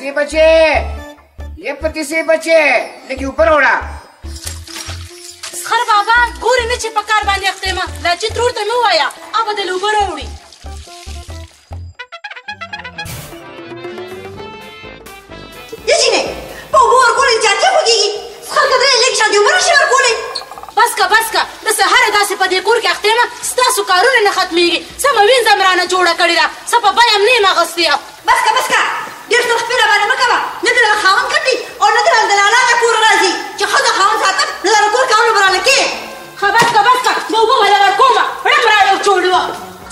पतीसे बचे, ये पतीसे बचे, लेकिन ऊपर उड़ा खर बाबा गोरे ने चिपकार बांधे अख्ते में लाची त्रूर तमे हुआ अब बदल ऊपर उड़ी ये जी ने पाऊ और गोले जाते होगी खर कदरे इलेक्शन दे ऊपर शिवर गोले बस का द सहारे दासे पदे कोर के अख्ते में स्तासु कारोने न खत्मीगी समविन जमराना जोड़ा कड़ीरा सब बयम ने मगस्तिया बस का डेढ़ सौ रुपया बारे में कवा नदर खावन कटी और नदर दलाला का पूरा राजी जो खदा खावन साथ नदर कोर काम बना लेके बस का वो वाला कोमा बड़ा बड़ा छोड़वा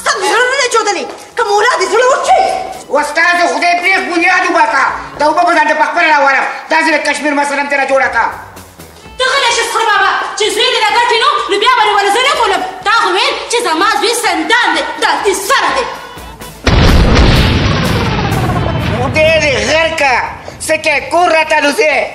सब घरने चोदनी कमोला दिसलो उठी वस्ताद खुदे प्रेस बुनियाद बाका दौबा बजाते पकड़ वाला दाजिल कश्मीर मसलन तेरा जोड़ा का تغلش الصبابة تزريني لقاتينو لبيا بري ولا زنك ولا تاغوين تزا ماز بي سندان دا تسردي وديري غيركا سكي كورة لوزي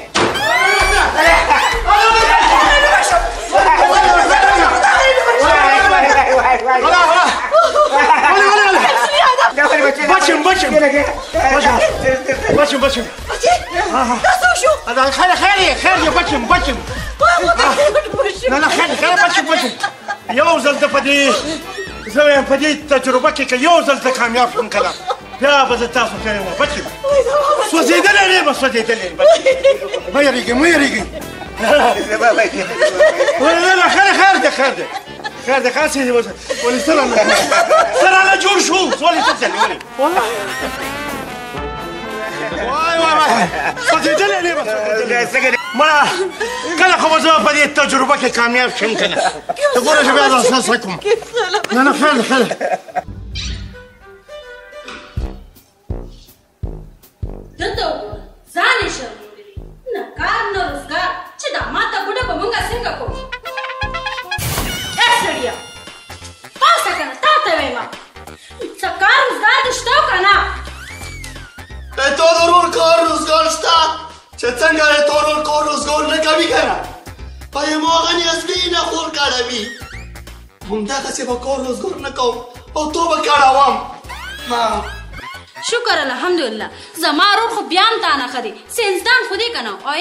بچم هذا خير بچم لا خير بچم یو ځل د پدې زه په دې تجربه کې یو ځل ته کامیاب شوم کله بیا به زه تاسو ته وایم بچم سوځېدلی یم سوځېدلی مه یېرېږئ لا خیر دی خاصې ولې سره نه جوړ شو ولې ولې وای سوځېدلی یم ما کله خو به زه په دې تجربه کې کامیاب شم که نه ته ګوره چې بیا زه څه کوم نه خیر دته ځان یې شرمولی نه کار نه روزګار چې دا ماته بوډه به مونږه څنګه کوو ای سړیه پاسه که نه تا ته وایم څه کار روزګار دې شته که نه تو ضرور کار روزگار شته چې څنګه یې تو ورور کار روزګار نه کوي که نه په یې ما هغه نیازبي نه خور کړوي همدغسې به کار روزګار نه کوم او تو به کړوم شکر الحمدلله زما ورور خو بیا هم تا نه ښه دی ساینسدان خو دی که نه او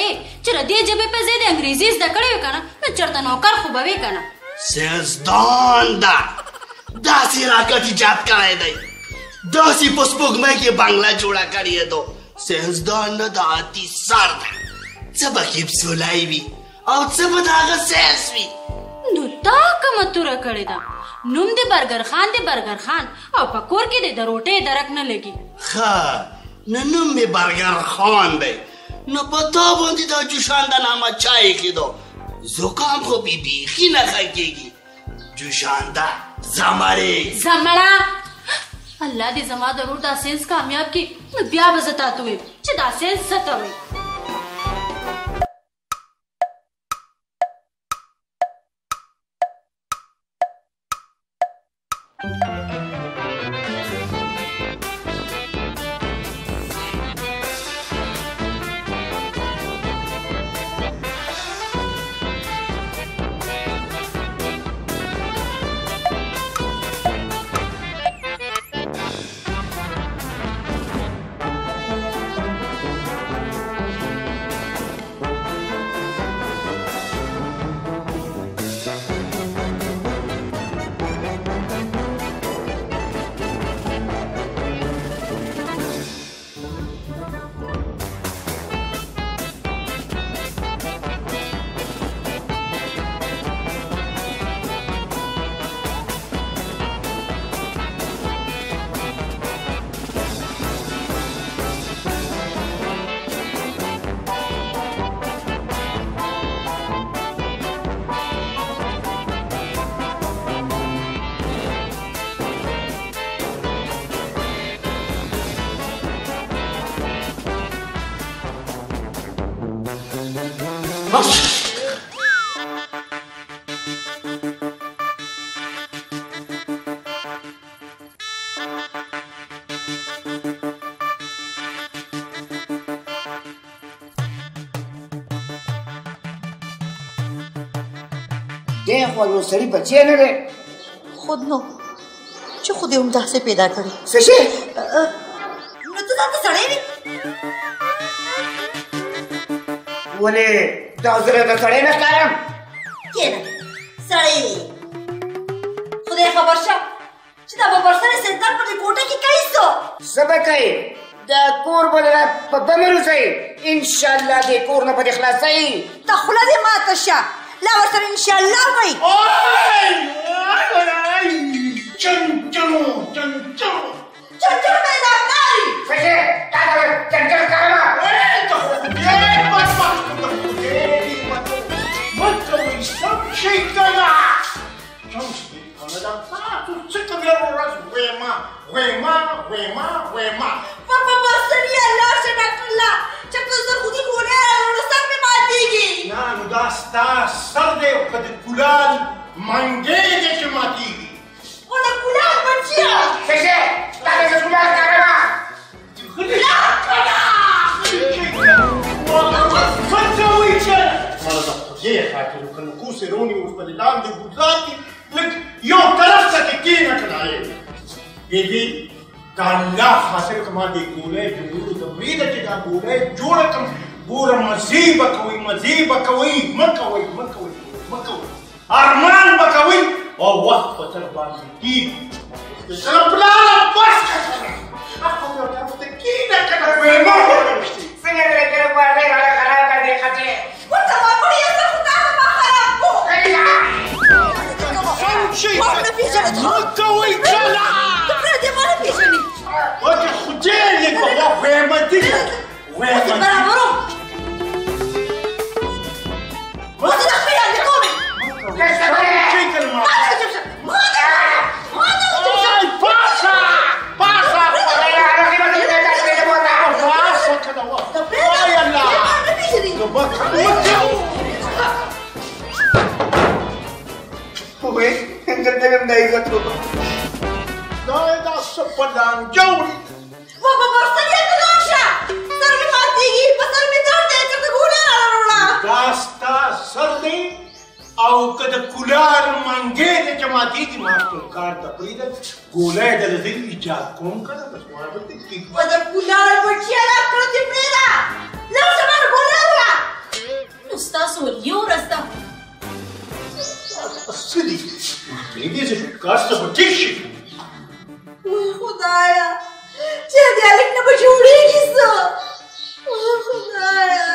چې د دې ژبې په ځای د انګریزي زده کړی وي که نه نو چېرته نوکر خو به وي که نه ساینسدان ده داسې راکټ ایجاد کړی دی داسې په سپوږمۍ کې بنګله جوړه کړې ده ساینسدان نه د اتیسار ده څه به کیپسولای وي او څه به د هغه ساینس وي نو تا کومه توره کړې ده نوم د برګر خان او په کور کې د روټۍ درک نه لګي ښه نه نوم مې برګر خان دی نو په تا باندې دا جوشانده نامه چا ایښې ده زکام خو بې بیخي نه ښه کېږي جوشانده زمړه الله دې زما د ورور دا ساینس کامیاب کړي نو بیا به زه تاته ویم چې دا ساینس څه ته وایي دی خو نو سړي بچی نه دی خود نو چې خو دې همداسې پیدا کړي څه شی نو ته ځان ته سړی وي ولې دا زه د سړی نه ښکارم کېنه سړی خدای خبر شه چې دا ببر سره سردار په دې کوټه کې کوي څه به کوي دا کور به په بمې روسوي انشاءالله دې کور نه به دې خلاصوي ته خوله دې ماته شه لا ورسره انشاءالله وایي چنچنو میدان داري څه شی تا ته چنچل ښکارمه بابا سړي الله شه ډاکټر الله چې که زرغونې ګولۍ راوړو سر مې ماتېږي نه نو دا ستا سر دی او که د کولال منګی دی چې ماتېږي خو د کولال بچیه څه شی تا ته زه کولال ښکارمه یو طرف ته کېنه کنه بیبي د الله خاطر که ما دې ګولۍ جوړولو ته پرېږده چې دا ګولۍ جوړه کړم ګوره مزې به کوئ مه کوئ ارمان به کوئ او وخت به تر باندې کېږي سره پلاره بس که کنه خو یو طرف ته کېنه کنه څنګه دې کړه باندې راله خراب کړ دې خطې ورته ما کړی یې زه خو تا ته ما خراب کو ما نه پېژنې مه کوئ کنه ته پرېږدې ما نه پېژنې اوکې خدای دې په وحمتي برابرو وته دا خیال دې کومې بابا برسلې ته لاړ شه سر مې ماتېږي په سر مې درد دی چې ته ګولۍ راوړه دا ستا سر دی او که د کولار منګی دی چې ماتېږي ما خپل کار ته پرېږده ګولۍ دله زه ایجاد کوم که نه بس ما به دې کېږي په د کولار بچیه دا کړه دې پرېږده لاړ شه ما نه ګولۍ راوړه نو ستاسو یو ورځ ده څه دي پرېږدې چې کار څه به ټیک شي وای خدایا چې دې هلک نه به جوړېږي څه وای خدایا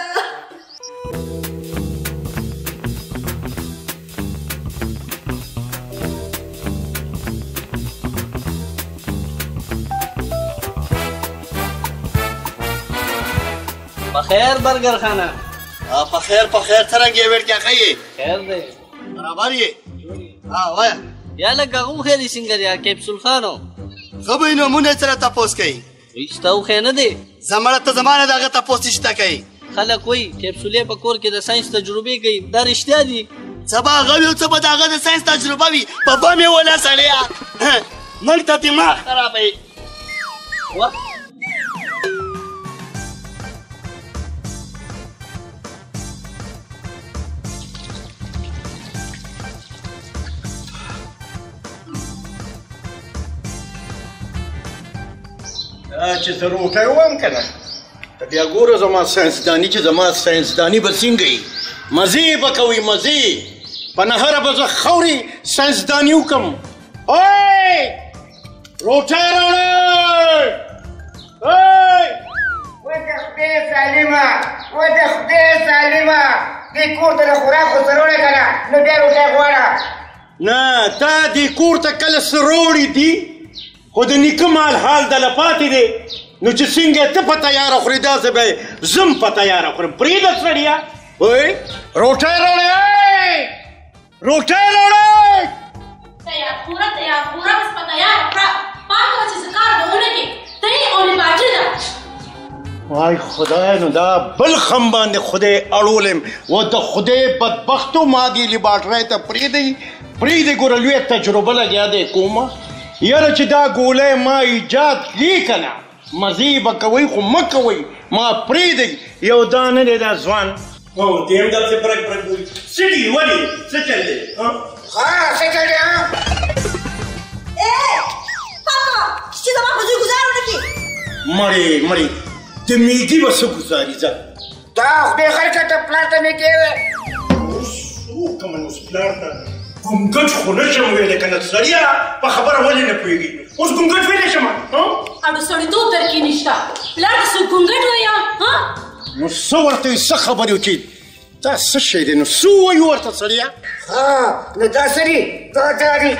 بخیر برگر خانه پخیر څرنګه ویټ کیا خیې خیر دی برابر یې وایا یا لږ هغه خیري څنګه دی کیپسول خانو ښه به نومونه سره تپوس کوي ویستا خو نه دی زمړه ته زمانه دغه تپوس شته کوي خلک وایي کیپسولې په کور کې د ساينس تجربې کوي دا رښتیا دي سبا غوي او څه به دغه د ساينس تجربه وي په بمې ولا سړیا مړ ته دماغ خرابوي چې زه روټۍ ووایم که نه بیا ګوره زما ساینسداني چې زما ساینسداني به څنګه وي مزې به کوئ مزې په نهره به زه خورې ساینسداني وکړم اوی روټۍ راوړئ وای د خدای ظالمه دې کور ته د خوراک خو څه راوړې که نه نو بیا روټۍ غواړه نه تا دې کور ته کله څه راوړي دي خو د نیکه مال حال دله پاتې دی نو چې څنګه ته په تیاره خورې داسې به زم په تیاره خورم پرېږده سړیه وای روټۍ راوړئ تیار خوره بس په تیار کړه پاکه وه چې زه کار به ونه کړې ته یې او لباجي ده وای خدای نو دا بل خم باندې خدای اړولم و د خدای بدبختو ما دې لیبارټرۍ ته پرېږدې ګوره لویه تجربه لګیا دی کومه یاره چې دا ګولۍ ما ایجاد کړي که نه مزې به کوئ خو مه کوئ ما پرېږدئ یو دا نه دی دا ځوان دې هم داسې برګ وایي څه دي ولې څه چل دی څه چل دی پاکه چې زما په زوی ګزار ونه کړي مړې د میږي به څه ګزاري ځه دا خدای خرکته پلار ته مې کېوې کومه نو پلار ته ګونګټ خو نه شم ویلی که نه سړیه په خبره ولې نه پوهېږي اوس ګونګټ ویلی شم اډو سړیتوب در کې نشته پلار ته څوک ګونګټ وایه نو څه ورته وي څه خبرې وکړي دا څه شی دی نو څه ووایو ورته سړیه نو دا څه دي دا دي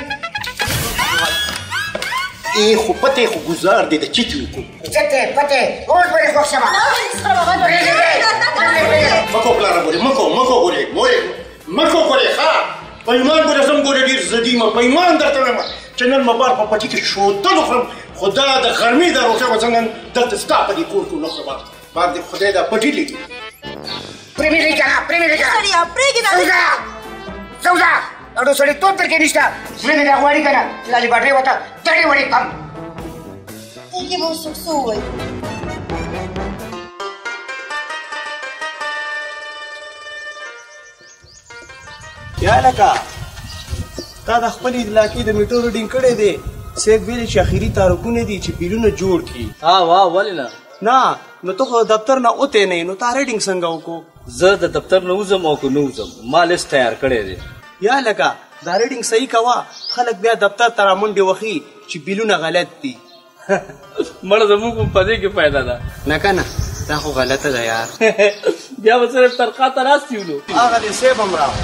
ای خو پته خو ګزار دی د چیت وکړو چته پته اوس به یې خوښ شم مکو پلاره ګورې مکو ګورې مکو ګورې ښه په ایمان ګورې زم ګورې ډېر زدي یم په ایمان درته وایم چې نن مه بار په پټي کې شوتل وخورم خو دا د غرمې دا روژه به زه نن دلته ستا په دې کور کې ونه خورم باندې خدای دا پټي لیکي پرېږدئ که نه پرېږدئ که سړیه پرېږدې سوزه اډو سړیتوب در کې نشته زړه دې دا غواړي که نه لالي باټرې ورته دړې وړې کړم هغې به اوس څوک څه ووایي یا لکه تا د خپل علاقې د میټرو ریډینګ کړی دی صاحب ویلي چې اخري تاریخونه دي چې بیلونه جوړ کړي واه ولې نه نه نو ته خو دفتر نه اوتې نه یې نو تا ریډینګ څنګه وکړو زه د دفتر نه وځم او که نه وځم ما لیست تیار کړی دی یا لکه دا ریډینګ صحیح کوه خلک بیا دفتر ته رامنډې وخي چې بیلونه غلط دي مړه زموږ په دې کې فایده ده نه که نه دا خو غلطه ده یار بیا به صرف تنخوا ته ناست یو نو هغه دې صاحب هم راغی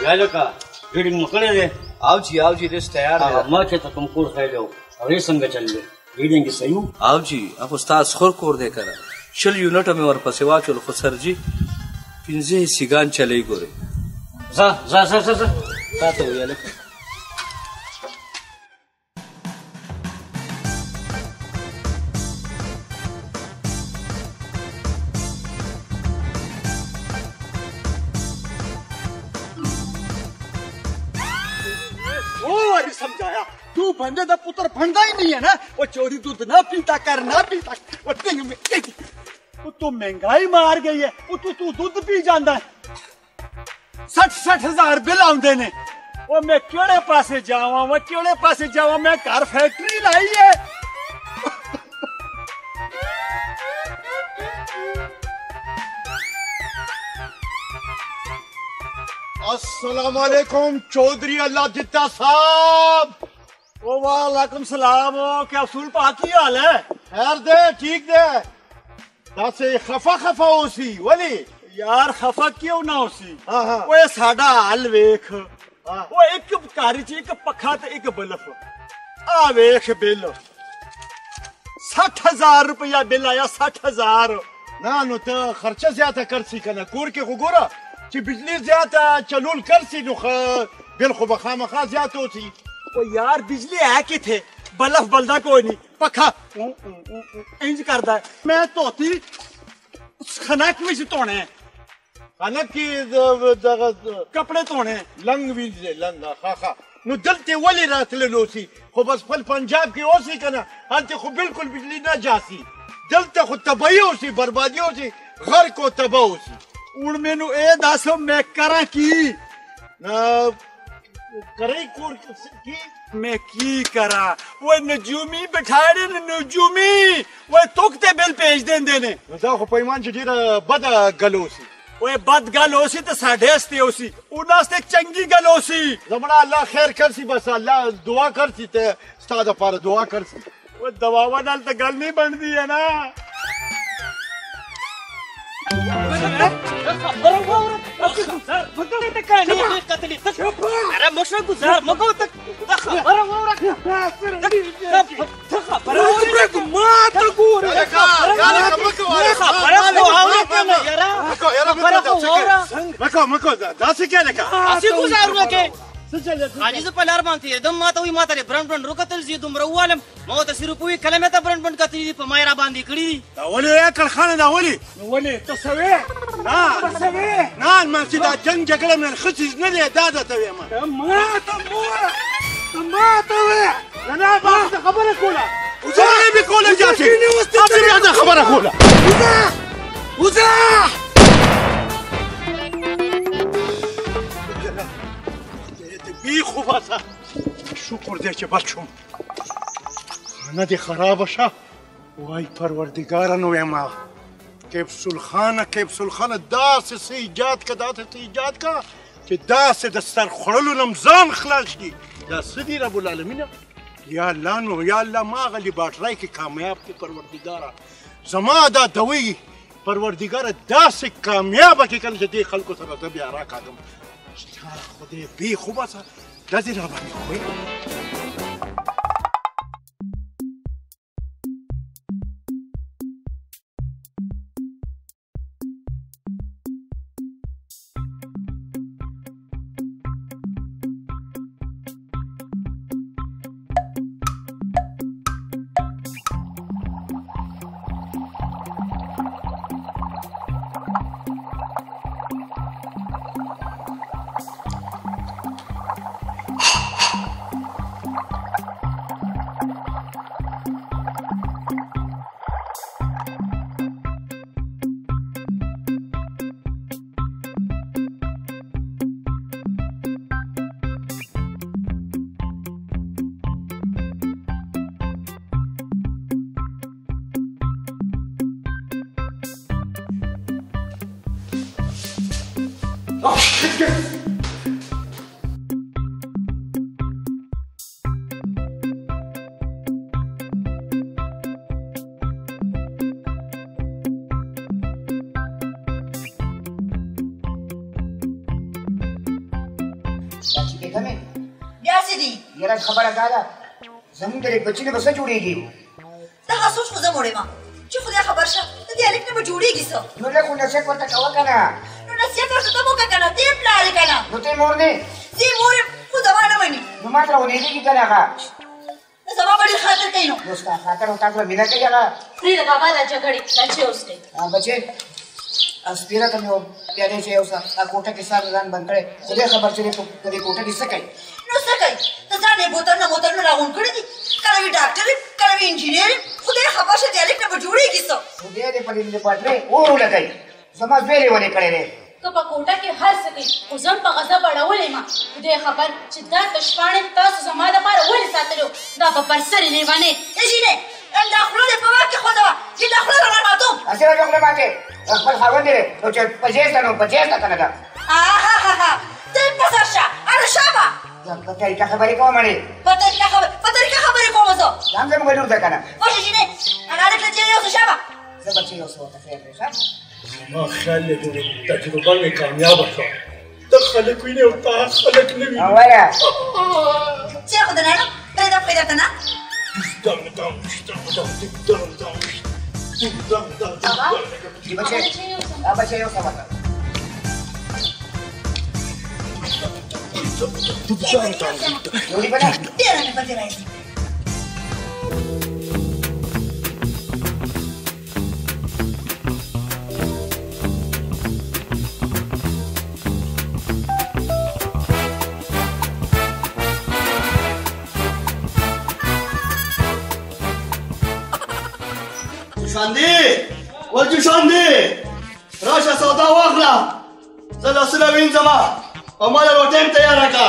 یا لکه ریډینګ مو کړی دی او جی لیست تیار دی ما چې ته کوم کور خیلی و او یې څنګه چل دی ریډینګ یې صحیح و او جی هغه ستا سخور کور دی که نه 20 یونټه مې ورپسې واچول خو سرجي 15 سیګان چلی ګورې ځه تا ته وویه لکه समझाया तू बंदे दा पुत्र फंदा ही नहीं है ना वो चोरी दूध ना पीता कर ना पीता वो टिंग में वो तो महंगाई मार गई है वो तू दूध पी जाता है 60 हजार बिल आंदे ने वो मैं केड़े पासे जावा मैं घर फैक्ट्री लाई है अस्सलाम वालेकुम चौधरी अल्लाह जिद्दा साहब ओ वालेकुम सलाम क्या असूल पाक की हाल है खैर दे ठीक दे दस खफा होसी वली यार खफा क्यों ना होसी वो साडा हाल वेख वो एक कारी च एक पखा ते एक बल्ब आ वेख बिल 60,000 रुपया बिल आया 60,000 ना नो तो खर्चा ज्यादा करसी कना कोर के गोरा چې بجلی زیاته چلول کرسی نو بل خو به خامخا زیات ہوتی او یار بجلی ہے کتھے بلف بلدا کوئی نہیں پکھا انج کردا میں توتی خنک وچ تونے خنک کی کپڑے تونے لنگ ویل لنگ خا نو دلته ولی راتللو سی خو بس خپل پنجاب کې اوسې کنه هلته خو بالکل بجلی نه جاسی دلته خو تباہی ہوسی بربادی ہوسی غرق و تباہ ہوسی ਹੁਣ ਮੈਨੂੰ ਇਹ ਦੱਸ ਮੈਂ ਕਰਾਂ ਕੀ ਨਾ ਕਰੇ ਕੋਰ ਕੀ ਮੈਂ ਕੀ ਕਰਾਂ ਉਹ ਨਜੂਮੀ ਬਿਠਾੜੇ ਨੇ ਨਜੂਮੀ ਉਹ ਤੁਕ ਤੇ ਬਿੱਲ ਭੇਜ ਦਿੰਦੇ ਨੇ ਦਾ ਖੋ ਪੈਮਾਨ ਜਿਹੜਾ ਬਦ ਗੱਲ ਹੋਸੀ ਉਹ ਬਦ ਗੱਲ ਹੋਸੀ ਤੇ ਸਾਡੇ ਵਾਸਤੇ ਹੋਸੀ ਉਹਨਾਂ ਵਾਸਤੇ ਚੰਗੀ ਗੱਲ ਹੋਸੀ ਜ਼ਮਣਾ ਅੱਲਾ ਖੈਰ ਕਰਸੀ ਬਸ ਅੱਲਾ ਦੁਆ ਕਰਸੀ ਤੇ ਉਸਤਾਦ ਪਰ ਦੁਆ ਕਰਸੀ ਉਹ ਦਵਾਵਾਂ ਨਾਲ ਤਾਂ ਗੱਲ ਨਹੀਂ ਬਣਦੀ ਹੈ ਨਾ حاجی زه په لار باندې تېرېدم ما ته وایي ما ته یې برنډ برنډ وکتل چې دومره ووالم ما ورته 100 روپۍ کله مې ته برنډ برنډ کتلي دي په ما یې راباندې کړي دي دا ولې یې کړخانه دا ولې ولې ته څه وې نه ما چې دا جنګ جګړه مې ښځې نه دی دا درته وایم ما ته وې نه ما ته خبره کوله وزه به کوله جاتې بیا دا خبره کوله وزه بی خوب آسا شکر دی چې بچ شوم خانه دې خرابه شه وای پروردګاره نو وایم کیپسول خانه داسې څه ایجاد که چې داسې د سر خوړلو نه ځان خلاص شي دا څه دي رب العالمینه یا الله نو یا الله ما هغه لیبارټرۍ کې کامیاب کړې پروردګاره زما دا دوی پروردګاره داسې کامیابه کړې کله چې دې خلکو سره زه بیا راکاږم ستا خدای بې خو بسه دا دې راباندې خوی یاره خبره دا ده زموږ د بچي نه به څه جوړېږي دغه سوچ خو زه موړ یم چې خدای خبر شه د دې هلک نه به جوړېږي څه نو لږ خو نصیحت ورته کوه که نه نو نصیحت ورته ته وکړه که نه ته یې پلار یې که نه نو ته یې مور نه زه یې مور یم خو زما نه مني نو ما سره ونېږېږي که نه هغه زما به ډېر خاطر کوي نو ستا خاطر او تا سره مینه کوي هغه پرېږده بابا دا جګړې دا چې اوس کوي بچې سپېره ته مې پیالې چې یو څه کوټه کې سر ځان بند کړی خدای خبر چې په دې کوټه کې څه کوي نو څه کوي ته ځان یې بوتلونه راغونډ کړي دي کله وي ډاکټر یم کله وي انجینر یم خدای خبر شه دې هلک نه به جوړېږي څه خدای دې په دې لیبارټرۍ اور ولګوي زما زوی یې ونې کړی دی که په کوټه کې هر څه کوي خو زه په غضب اړولی یم خدای خبر چې دا تشپاڼې تاسو زما دپاره ولې ساتلو دا به پر سرې لیونې انجینر دا خوله دې په واک کې خوده وه چې دا خوله را ماتوم هسې راځه خوله ماتې خپل خاوند دی نو چې په جېسته نو په جېسته که نه ده ته یې په سر شه هله شابه په طریقه خبرې کوم مړې په طریقه خبرې کوم زه دا هم زموږ لور ده که نه باشه انجینر هغه هلک له چېرې یوسه شابه زه به چې یو څه ورته خیر دی ښه زما خیال دی د تجربه مې کامیابه شوه ته خلک وینې او تا خلک نه وینې وایه چېر خو د نه یم پرېږده پرېږده ته نه بچه یو څه ورته جوړي په نه ډېره مې پکې راځي جوشاندې ول جوشاندې راشه سودا واخله زه لاسونه وینځم او ما له روټۍ هم تیاره کړه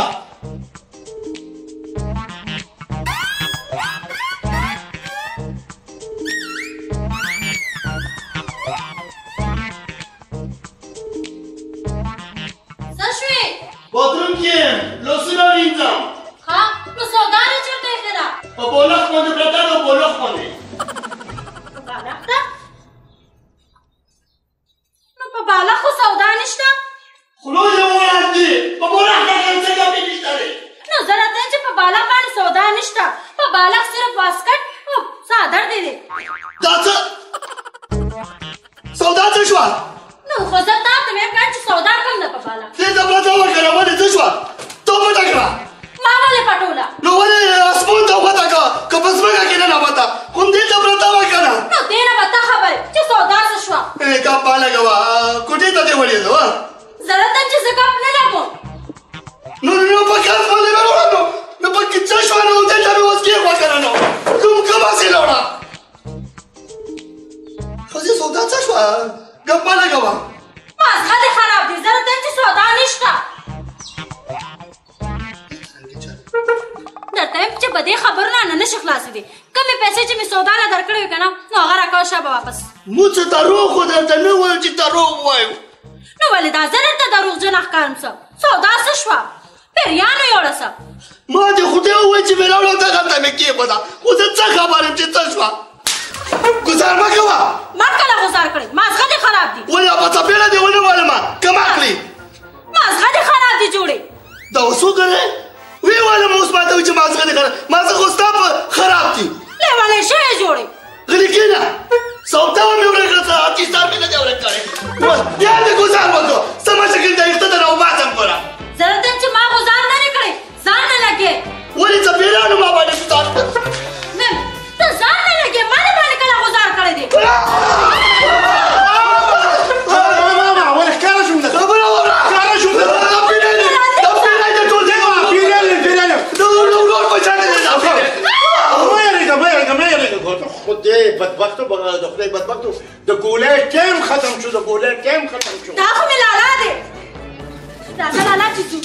څه شوې باتروم کې یم لاسونه وینځم ښه نو سودا نه چېرته ایښې ده په بولخ باندې پرته ده بولخ باندې بالښت ده نو په بالښت خو سودا نشته خلو یې وویل دي په بولخ کې څه ګټې نشته دی نو زه راته یم چې په بالښت باندې سودا نشته په بالښت صرف واسکټ او څادر دی دی دا څه سودا څه شوه نو خو زه تا ته مې کړم چې سودا کوم ده په بالښت دې ته پرته وکړه ولې څه شوه ته پټه کړه ما ولې پټوله نو ولې اسمان ته وخته کړه که په ځمکه کې نه نبته همدې ته پرته وکړه نو دې نه به ته خبرې چې سودا څه شوه کپ لګوه کوټې ته دې ولېده زه راته یم چې زه کپ نه لګوم نو په کاس باندې مې وړه نو په کې څه شوه نو دې ته مې اوس کېښوه که نه نو کوم هسې لاړه نشي خلاصېدی کومې پیسې چې مې سودا له درکړې وې که نه نو هغه راکوه شابه واپس مو څه دروغ خو درته نه ویل چې دروغ ووایو نو ولې دا زه درته دروغجن ښکارم څه سودا څه شوه پیریانو یوړه څه ما دې خدای وویل چې مې راوړه دغلته مې کېښوده خو زه څه خبر یم چې څه شوه ګزار مه کوه ما کله غوزار کړی مازغه دې خراب دي ولې په څپېړه دې ونه ویلمه کما کړي مازغه دې خراب دي جوړې دا اوس وګورې ویې ویلم اوس ماته وایي چې مازغه دې خراب مازغه خو ستا په خراب دي لیونی شوې جوړې غلي کېنه سودا مې ورک کړه اکیستان مې نه دی ورک کړی بیا دې ګزار وکړو سمه شکل د ایسته ته راوباسم ګوره زه درته چې ما غوزار نه دی کړی ځان نه لګې ولې څپېړانو ما باندې ګزار کړ میم ته ځان نه لګې ما دې باندې کله غوزار کړی دی ولې ښکاره شوم درته خبره وکړه ښکاره شوم درته دا پیرانې دې ټول دی پیرانې د ورور په شان دی دا پیرانې مه یېرېږه مه یېرېږه مه یېرېږه خدای بدبختو د خدای بدبختو د ګولۍ ټایم ختم شو د ګولۍ ټایم ختم شو دا خو مې لالا دی راځه لالا چې ځو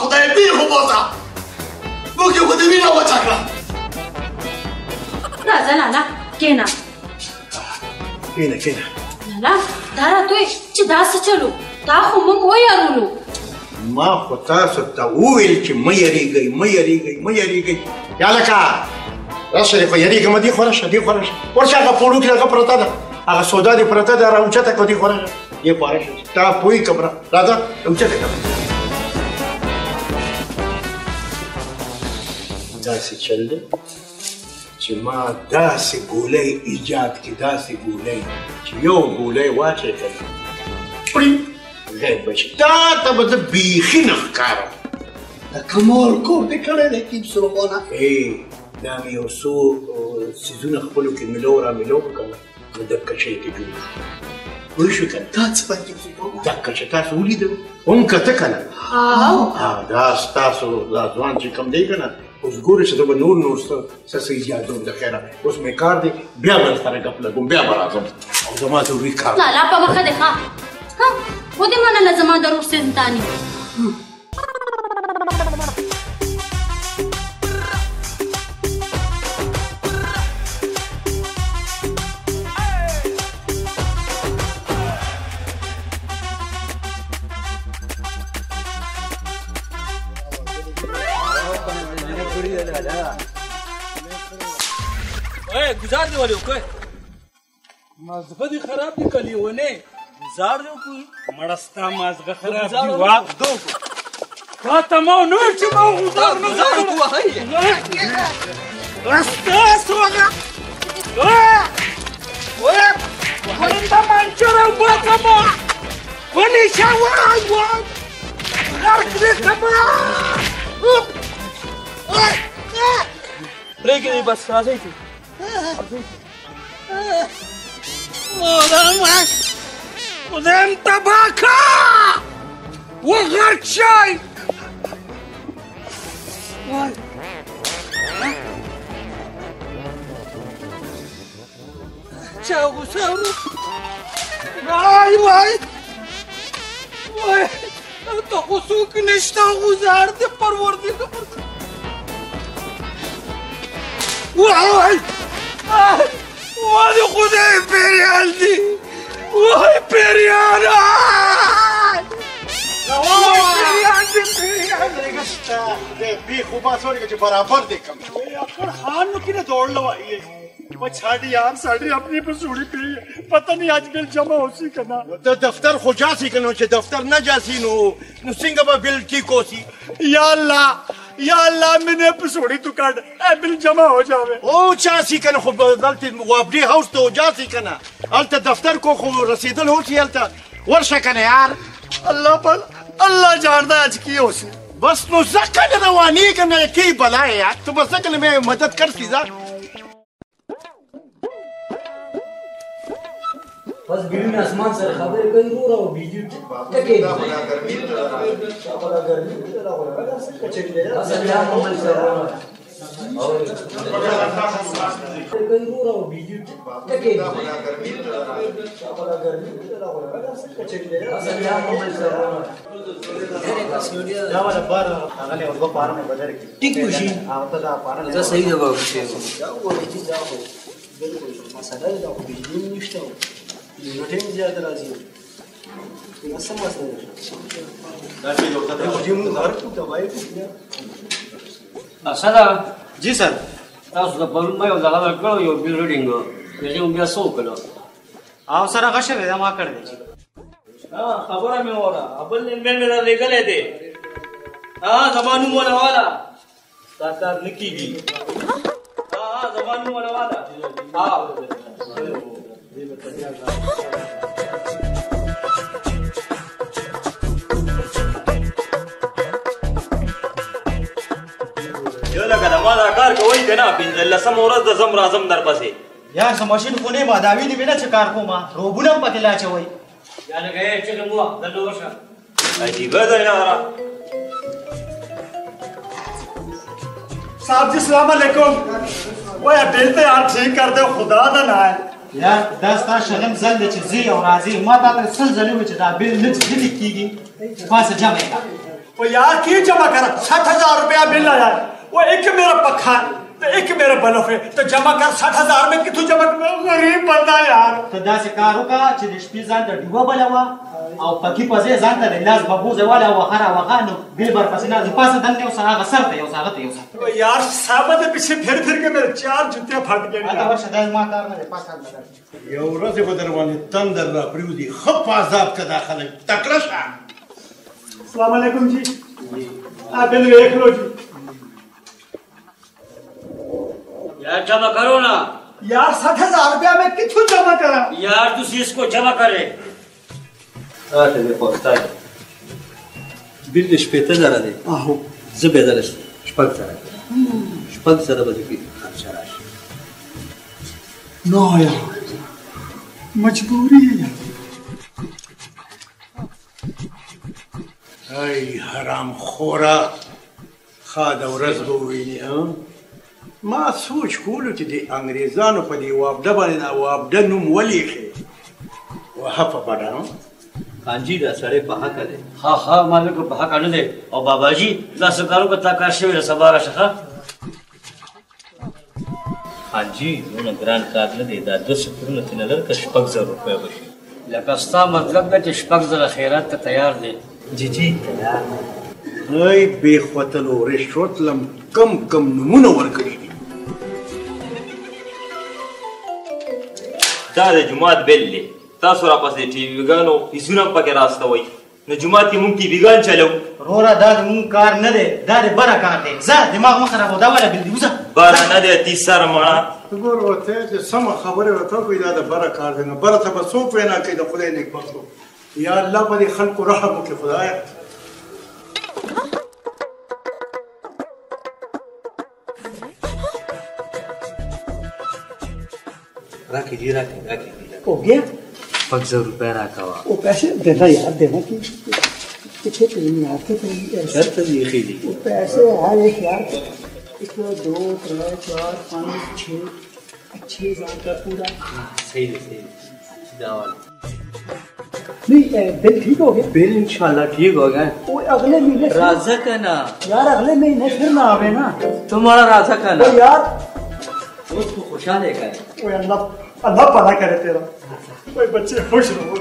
خدای بې خو بوځه موږ یې خو د وینه وچه کړه راځه لالا کښېنه کښېنه کښېنه لالا دا راته وایي چې دا څه چلو دا خو موږ ویارولو ما خو تاسو ته وویل چې مه یېرېږئ مه یېرېږئ مه یېرېږئ یا لکه راشه دی خو یېرېږه مه دې خوا راشه دې خوا راشه ورشه هغه پوړو کې هغه پرته ده هغه سودا دې پرته ده راوچته کړه دې خوا راشه دې خوا راشه تا پوهېږي که راځه راوچته کړه داسې چل دی چې ما داسې ګولۍ ایجاد کړي داسې ګولۍ چې یو ګولۍ واچوې که پړي غیب به شي تا ته به زه بیخي نه ښکارم د کمال کور دې کړی دی کیپ سلومونه دا مې یو څو څیزونه خپلو کې ملو را ملو که نه نو دقه شی کې جوړ پوه شوې که نه دا څه باندې سلومونه دقه چې تاسو ولیدل هم کته که نه دا ستاسو دا ځوان چې کوم دی که نه اوس ګورې چې زه به نور څه ایجادوم د خیره اوس مې کار دی بیا به سره ګپ لګوم بیا به راځم او زما ضروري کار لالا په مخه دی ښه ودې منله زما د روح سنتاني گزار دی والی کوی مازغه دی خراب دی کلیونه گزار دی کوی مړستا مازغه خراب دی وا دو کا تمو نو چې ما گزار نه وای راستا سوغا ولندا منچره وبکما ونی شاوای وا غرق دې کما پرېږدي بس راځئ خدایم تباه که وغرق شئ چا غوسه وای وای وای ته خو څوک نشته غوزار دې پروردګار وای وای خدای پیریان دی وای پیریان پیریان دی پیریان نگشتا بی خوبا سوری که برابر دیکھم پر خان نو کی نے دوڑ لوائی ہے وہ چھاڑی یار ساڑی اپنی پر سوڑی پی پتہ نہیں آج بل جمع ہو سی کنا دفتر خو جاسی کنو چې دفتر نه جاسی نو څنګه به بل ٹھیک ہوسی یا اللہ میں نے پسوڑی تو کاٹ اے بل جمع ہو جاوے او چاسی کنه خو دلته وابډي هاوس ته جاسی کنه الته دفتر کو خو رسیدل ہوسی الته ورشه کنه یار اللہ جاندا آج کی ہوسی بس نو زکه روانی کنه کی بلای یار تو بس کنه میں مدد کر سیزا بس بیرون اسمان سره خبرې کوي ورو او ویډیو ټکې نه خبره ګرمي ده لا ولا دا څه کچې ده اصل یا عمل سره او کوي ورو او ویډیو ټکې نه خبره ګرمي ده لا ولا دا څه کچې ده اصل یا عمل سره دا ولا بار هغه له ورغه پاره نه بدر کی ټیک وشي او ته دا پاره دا صحیح دی بابا شه دا ولې چې دا خو بالکل مسله دا خو بجلی نشته نو ټیم زیات راځي دا سم مسله ده دا چې یو ته مجھے موږ هر څه دوايي کوي اسدا جی سر تاسو د پرون مې یو ځای کړو یو بیل ریډینګ یې بیا سو کړو او سره غشه دا ما کړی خبره مې وره ابل نن مې را لګلې دي زمانو مولا والا تا کار نکیږي زمانو مولا والا یو لکه د ما دا کار کوئ که نه پنځلسم ورځ د زم راځم در پسې یار څه ماشین خو نه ما داوي دې مې نه چې کار کوم روبونه هم پکې لا اچوئ یا لکه یې چکن مو دلته ورشه عجیبه ده یاره साहब जी सलाम अलैकुम वो बिल तो यार ठीक कर दे खुदा दा ना है यार 10 تا شلم زل چې زی او راځي ما تا ته سل زلو چې دا بیل نه دي کیږي پاسه جمع کا वो यार की जमा कर 60000 रुपया बिल आया वो एक मेरा पखा तो एक मेरा बल्ब है तो जमा कर 60000 में कितु जमा गरीब बंदा यार ته دا څه کارو کا چې د شپې ځان ته ډوبه بلوا او پکې پځې ځان ته لاس ببوزه والا وخره وغانو بیل بر پسې نه پاسه دنه او سره غسر ته یو ساغه ته یو ساغه वो यार साहब के पीछे फिर के मेरे 4 जूते फट गए دا ورشه دای ما کار نه پاسه نه یو ورځ به در باندې تندر را پریودي خپ عذاب کا داخله تکړه شه अस्सलाम वालेकुम जी आ बिल देख लो जी यार जमा करो ना यार 60000 रुपया में किथु जमा करा यार तुसी इसको जमा करे راته به پوښتای بیل شپې ته زره دی आहो زبې دلش شپږ زره به دې خرچ راشي नो यार मजबूरी है यार ای حرام خورا خاده ورځ به وویني ما سوچ کولو چې د انګریزانو په دې وابډه باندې دا وابډه نوم ولیکې وهفه بډه کانجی دا سړی په حق دی ها مالک په حق نه دی او بابا جی دا سرکارو په تا کار شوی سبا راشه کانجی نو ګران کار نه دی دا 200 کرونه تنه لکه 6000 روپیا وشي لکه ستا مطلب دا چې شپږ زره خیرات ته تیار دی جی تیار ای بې خوتلو رشوت لم کم نمونه ورکړي دي دا د جومات بیل دی تاسو را پسې ټي وي ګانو پیسونه پکې راستوئ نو جومات کې مونږ ټي وي ګان چلو رورا دا مونږ کار نه دی دا د بره کار دی ځه دماغ مه خرابو دا ولا بیل دی وځه بره نه دی 30 سره مړه ګور ورته چې سمه خبره ورته کوي دا د بره کار دی نو بره ته به څوک وینا کوي د خدای نیکبختو یا الله په دې خلکو رحم وکړي خدایه راکې हो गया 500 روپیا راکوا वो पैसे देना यार देना कि पीछे तीन यार के شرط یې خېلی वो पैसे हर एक यार 1 2 3 4 5 6 6000 का पूरा صحیح دی دا والا नहीं बिल ठीक हो गया बिल इंशाल्लाह ठीक हो गया वो अगले महीने राजा का ना यार अगले महीने फिर ना आवे ना तुम्हारा राजा का ना वो यार उसको खुशहाल है क्या वो अल्लाह भला करे तेरा कोई बच्चे खुश रहो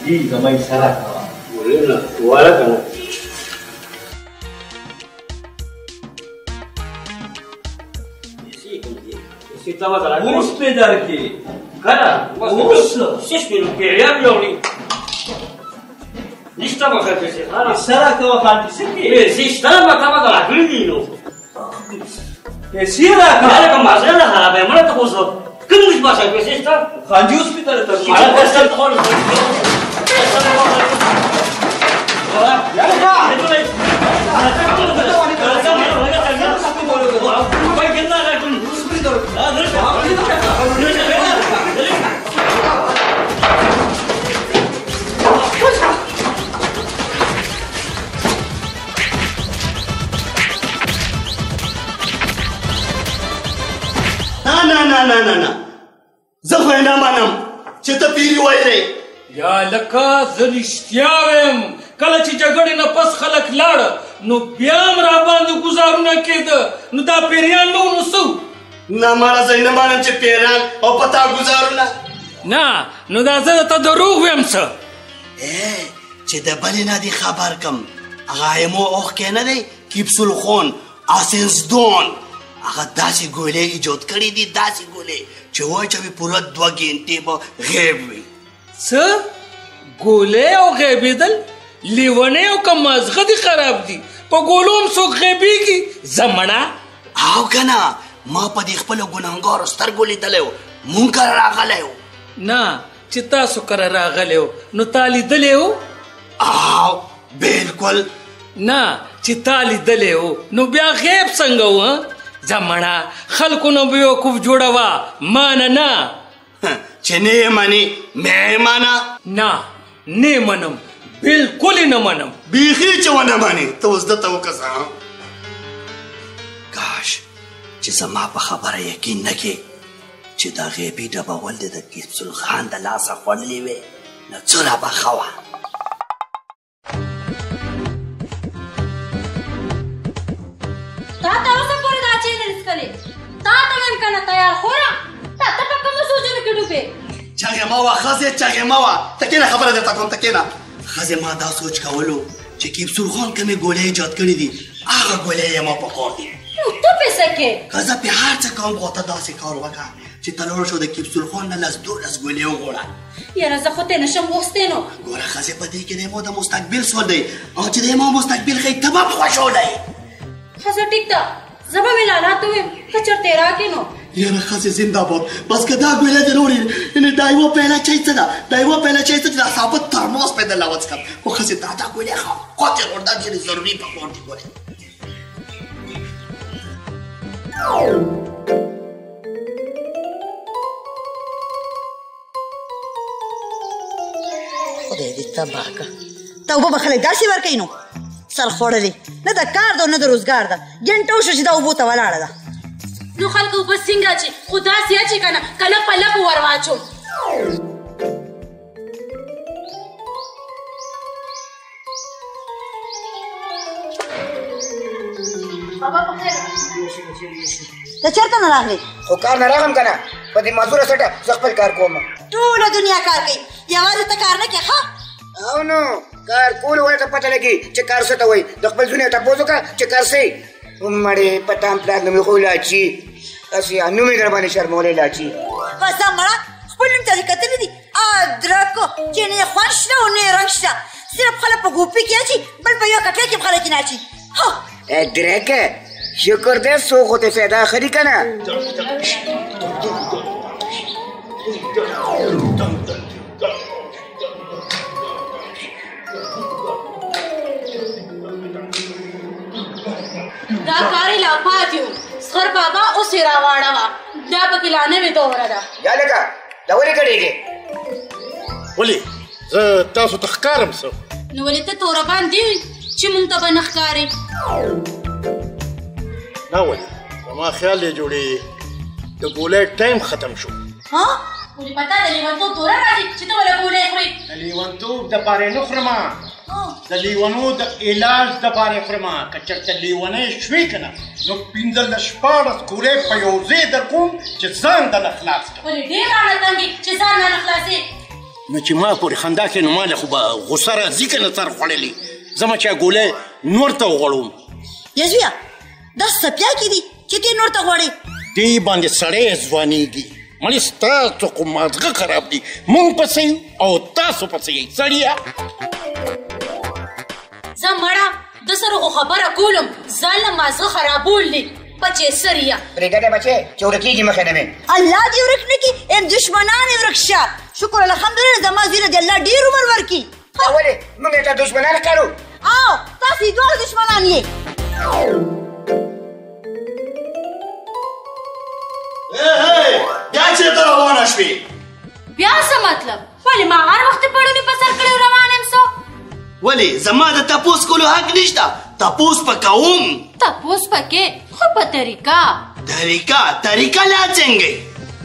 जी कमाई सारा बोले ना वाला करना उस पे दर की करा उस पे रुपये यार जोड़ी निष्ठा बखर कैसे सारा का वकालत से ये निष्ठा बखर बखर आखिरी दिन लो ये सीरा का यार का मसला खराब है मरे तो कुछ कम कुछ बात है कैसे निष्ठा खांजी हॉस्पिटल तक मारा कैसे खोल نه زه خو نه منم چې ته پیری وایې یا لکه زه رښتیا وایم کله چې جګړې نه پس خلک لاړه نو بیا هم راباندې ګزارونه کېده نو دا پیریان نه نو څه نه مړه زه نه مانم چې پیریان او په تا ګزارونه نه نو دا زه درته دروغ ویم څه چې د بلې نه دې خبر کم هغه ایمو اوښکې نه دی کیپسول خون اسنسدون هغه داسې ګولې ایجاد کړي دي داسې ګولې چې وایي چې پوره 2 غنټې به غیب وي څه ګولې او غیبېدل لیونې او که مازغه دي خراب دي په ګولو هم څوک غیبېږي زمړه او که نه ما په دې خپلو ګناهګارو سترګو لیدلی و مونږ کره راغلی و نه چې تاسو کره راغلی و نو تا لیدلی و او بلکل نه چې تا لیدلی و نو بیا غیب څنګه و زمړه خلکو نه بیوقوف جوړوه مانه نه چې نه یې منې مې یې منه نه نه منم بلکل یې نه منم بیخي چې ونه منې ته اوس دته وکړه کاش چې زما په خبره یقین نه کې چې دا غیبي ډبول دې د کیپسول خان د لاسه خوړلې وې نو څه رابه ښه وه تا ته اوسه پورې دا چی نه څکلې تا ته وایم که نه تیار خوره تا ته په کومو سوچونو کې ډوبې چغې مه وه ښځې چغې مه وه ته کښېنه خبره درته کوم ته کښېنه ښځې ما دا سوچ کولو چې کیپسول خان کومې ګولۍ ایجاد کړي دي هغه ګولۍ یې ما په کار دي نو ته پې څه کې که زه پې هر څه کوم خو ته داسې کار وکړه چې ته لاړ شو د کیپسول خان نه 12 ګولۍ وغواړه یاره زه خو ته نشم غوښتی نو ګوره ښځې په دې کې د مو د مستقبل سوال دی او چې د مو مستقبل ښایي ته به خوشحاله یې ښځه ټیک ده زه به مې لالا ته ویم که چېرته یې راکړې نو یاره ښځې زنده‌باد بس که دا ګولۍ دې نورې یعنې دا یوه پیله چای څه ده دا یوه پیله چای څه چې دا ثابت ترماس پې درله وڅښم خو ښځې دا ګولۍ خاطر ور دا ډېرې ضروري په کار دي ګولۍ خدای دې تباه که ته اوبه به خلک داسې ورکوي نو سر خوړلې نه د کار ده او نه د روزګار ده ګنټه وشوه چې دا اوبو ته ولاړه ده نو خلکو اوبه څنګه اچي خو داسې اچي که نه که لپ په لپ ور واچوم بابا په خیر ته چېرته نه راغلې خو کار نه راغلم که نه په دې مزدوره سټه زه خپل کار کوم ټوله دنیا کار کوي یوازې ته کار نه کوې ښه او نو کار کول وایي ته پته لګي چې کار څه ته وایي د خپل زوی نه تپوس وکړه چې کار څه مړې په تام پلار نومې خو لاچي هسې نوم یې در باندې شرمولی لاچي بس دا مړه خپل نوم ته دې کتلي دي ادرکو چې نه یې خوند شته او نه یې رنګ شته صرف خلک په ګوپي کې اچي بل په یوه کټوۍ کې خلک یې نه اچي درکه شکر دی څوک خو ته فایده اخلي که نه دا کار یې لا پاتې و سخر بابا اوس یې راواړوه دا پکې لا نوې دوره ده یا لکه دا ولې کړېږې ولې زه تاسو ته ښکارم څه نو ولې ته توره باندې وي چې مونږ ته به نه ښکارې نه ولې زما خیال دی جوړې د ګولۍ ټایم ختم شو ولې پتا د لیونتوب توره راځي چې ته ولې ګولۍ خورې د لیونتوب دپاره نه خورمه د لیونو د علاج دپاره یې خورمه که چېرته لیونۍ شوې که نه نو 15 ګولۍ په یو ځای در کوم چې ځان دله خلاص کړم ولې ډېر رانه تنګې چې ځان رانه خلاصې نو چې ما پورې خندا کوي نو ما له خو به غوسه راځي که نه سر خوړلې زما چې ګولۍ نور ته وغوړوم یزویه دا سپیا کې دي چې ته نور ته غواړې دې باندې سړی ځوانېږي مړې ستاسو خو مازغه خراب دي مونږ پسې او تاسو پسې یې سړیه زه مړه د سره خو خبره کولم ځان له مازغه خرابول دي بچې سریا پرېږده دی بچې چې ورکېږي مخې نه مې الله دې ورک نه کړي ام دشمنان یې ورک شه شکر الحمدلله زما زوی له دې الله ډېر عمر ورکړي دا ولې موږ یې ته دشمنان ښکارو او تاسو یې دواړه دشمنان یې بیا چېرته روانه شوې بیا څه مطلب ولې ما هر وخت پړونې په سر کړی روان یم څه ولې زما د تپوس کولو حق نشته تپوس په کوم تپوس پکې خو په طریقه طریقه لا څنګه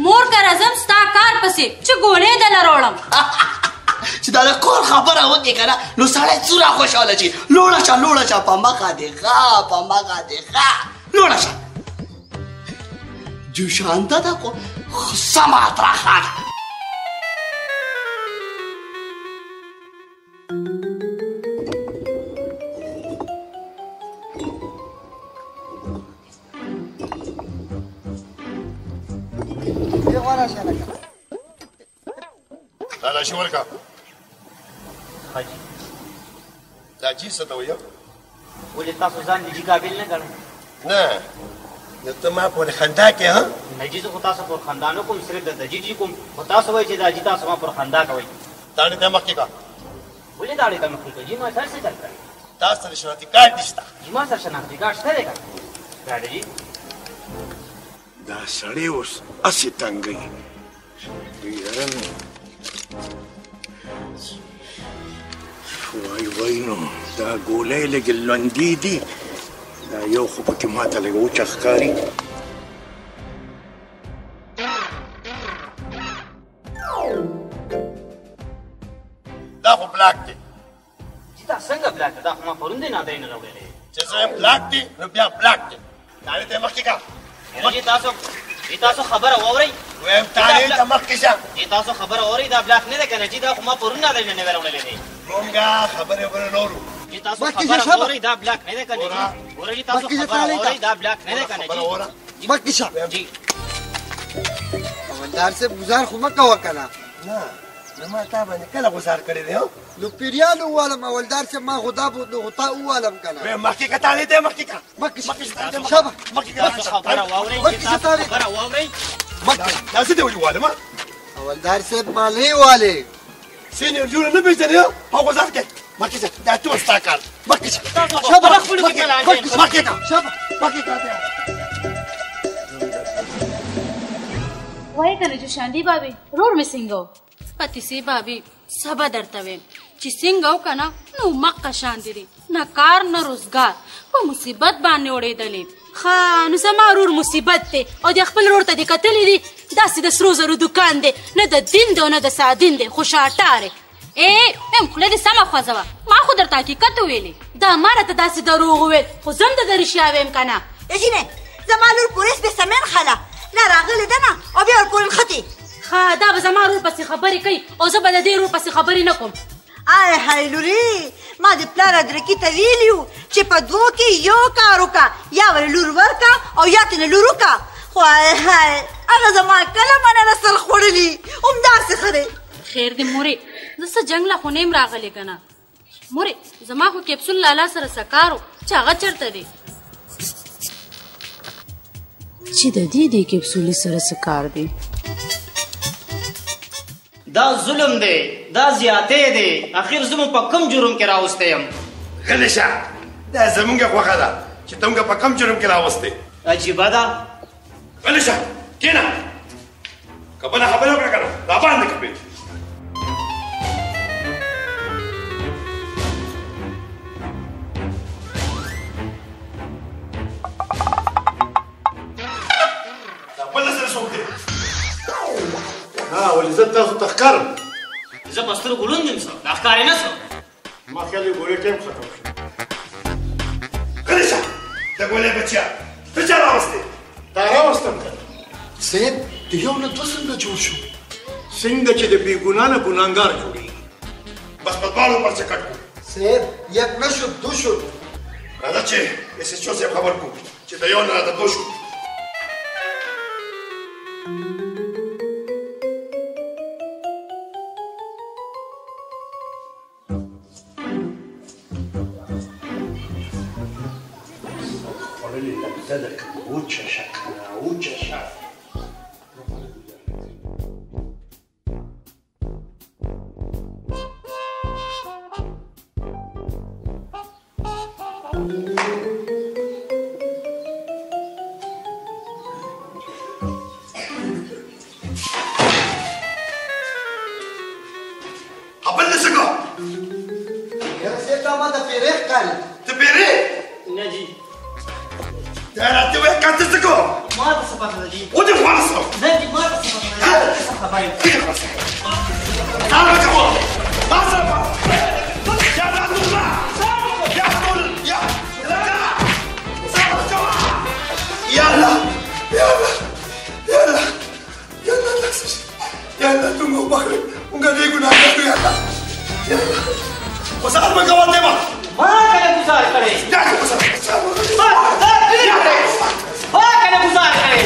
مور که راځم ستا کار پسې چې ګولۍ دله راوړم چې دا د کور خبره وکړې که نه نو سړی څومره خوشحاله شي. لوړه شه په مخه دې ښه په مخه دې ښه لوړه شه. جوشانده ده خو سمه اتراخه ده. لاشي ورکا حاجي دا جي څه ته وایي؟ ولې تاسو ځان د جي قابل نه ګڼئ؟ نه نو ته ما پورې خندا کې ها؟ نه جي زه خو تاسو پر خندا نه کوم، صرف د جي کوم. خو تاسو وایئ چې دا جي تاسو ما پر خندا کوئ. داړې ته مخکې کا. ولې داړې ته مخکې کا؟ جي ما سره څه چل کوي؟ تاسو سره شناختی کارت نشته؟ جي ما سره شناختی کارت شته دی که ګاډی جي؟ دا سړی اوس هسې تنګوي. وای نو دا ګولۍ لږې لوندې دي، دا یو خو پکې ماته لږ وچه ښکاري. دا خو بلاک دی. چې دا څنګه بلاک دی؟ دا خو ما پرون دی نادرۍ نه راوړلی. چې زه یم بلاک دی نو بیا بلاک دی. داړې ته مخکې کا. تاسو خبره واورئ. ویم داړې ته مخکې شه. تاسو خبره واورئ دا بلاک نه دی که نه؟ چې دا خو ما پرون نادرۍ نه نوی راوړلی دی. مونږه خبرې وبره نورو. چې تاسو خبره واورئ دا بلاک نه دی که نه؟ ورجي تاسو خبره واورئ دا بلاک نه دی که نه؟ مخکې شه. حوالدار صاحب ګزار خو مه کوه که نه. نه ما تا باندې کله ګزار کړی دی؟ نو پیریان ووالم حوالدار صاحب ما خو دا نو تا ووالم که نه. مخکې که تالی دی مخکې که. شابه تاسو خبره واورئ. چې تاسو خبره واورئ. دا څه دی ولې ووالم؟ حوالدار صاحب ما نه یې والې. سینیور جوړه نه پېژنې او ګزار کوې. مخکې شه دا ټول ستا کار. مخکې شه. خبره خپلو کې کله مخکې که. شابه مخکې که. وای کنه جوشاندی بابی رور می څنګه پتیسی بابی سبا درته ویم چې څنګه وکنه نو مکه شان دي نه کار نه روزګار په مصیبت باندې وړېدلې. ښه نو زما رور مصیبت دی او د خپل رور ته دې کتلې دي داسې د سرو زرو دوکان دی، نه د دین دی او نه د سادین دی، خو شاټار ام خوله دې سمه خوځوه. ما خو درته حقیقت وویلې، دا ما راته داسې دروغ وویل خو زه هم د رښتیا ویم که نه. جینې زما لور پولیس به سمین خله نه راغلې ده نه او بیا ورپورې نښتې. ښه دا به زما رور پسې خبرې کوي او زه به د دې رور پسې خبرې نه کوم. آی های لورې ما د پلار ادرکي ته ویلي وو چې په دوو کې یو کار وکړه، یا ورې لور ورکړه او یا ترې لور وکړه. خو آی های هغه زما کله مننه سر خوړلي همداسې ښه دی. خیر دی مورې زه څه جنګ له خو نه یم راغلی که نه. مورې زما خو کیپسول لالا سره څه کار و چې هغه چېرته دی؟ چې د دې کیپسولې سره څه کار دی؟ دا ظلم دی، دا زیاتې دی. اخر زه مو په کوم جرم کې راوستی یم؟ غلی شه، دا زمونږ خوښه ده چې ته موږ په کوم جرم کې راوستې. عجیبه ده. غلی شه کښېنه، که بله خبرې وکړه که نه راباندې کړې. ولې زه تاسو ته ښکارم؟ زه په سترګو ړوند یم څه دا ښکارې نه څه. ما خیال یې ګولۍ ټایم ختم شو. غلی شه د ګولۍ بچیا ته چا راوستې؟ تا راوستم که صاحب د یو نه دوه څنګه جوړ شو؟ څنګه چې د بېګناه نه ګناهګار جوړېږي. بس په دواړو پرچه کټ کړو. صاحب یک نه شد دو شد. راځه چې اس ایچ او صاحب خبر کړو چې د یو نه راته دو شو. صدق وچه شه وچه شه. خبر نه څنګه؟ یاره صاحب دا ما ته پیرې ښکاري. ته پیرې؟ نه جي راته وایه که ته څه کوم ما ته څه پته ده جي ودې خوانه سره نه جي ما ته څه پته ده څه خبرې ځان مه کوه ما سره یا راتوله یا ټول یا رکه صبر کوه یا الله یا الله یا الله یا الله داسې شي یا الله tu مو بخلي مونږ دې ګناه کړو یا الله یا الله وسات مه کوه ته ما کله گزار کړې یا وسات ما کله گزار کړې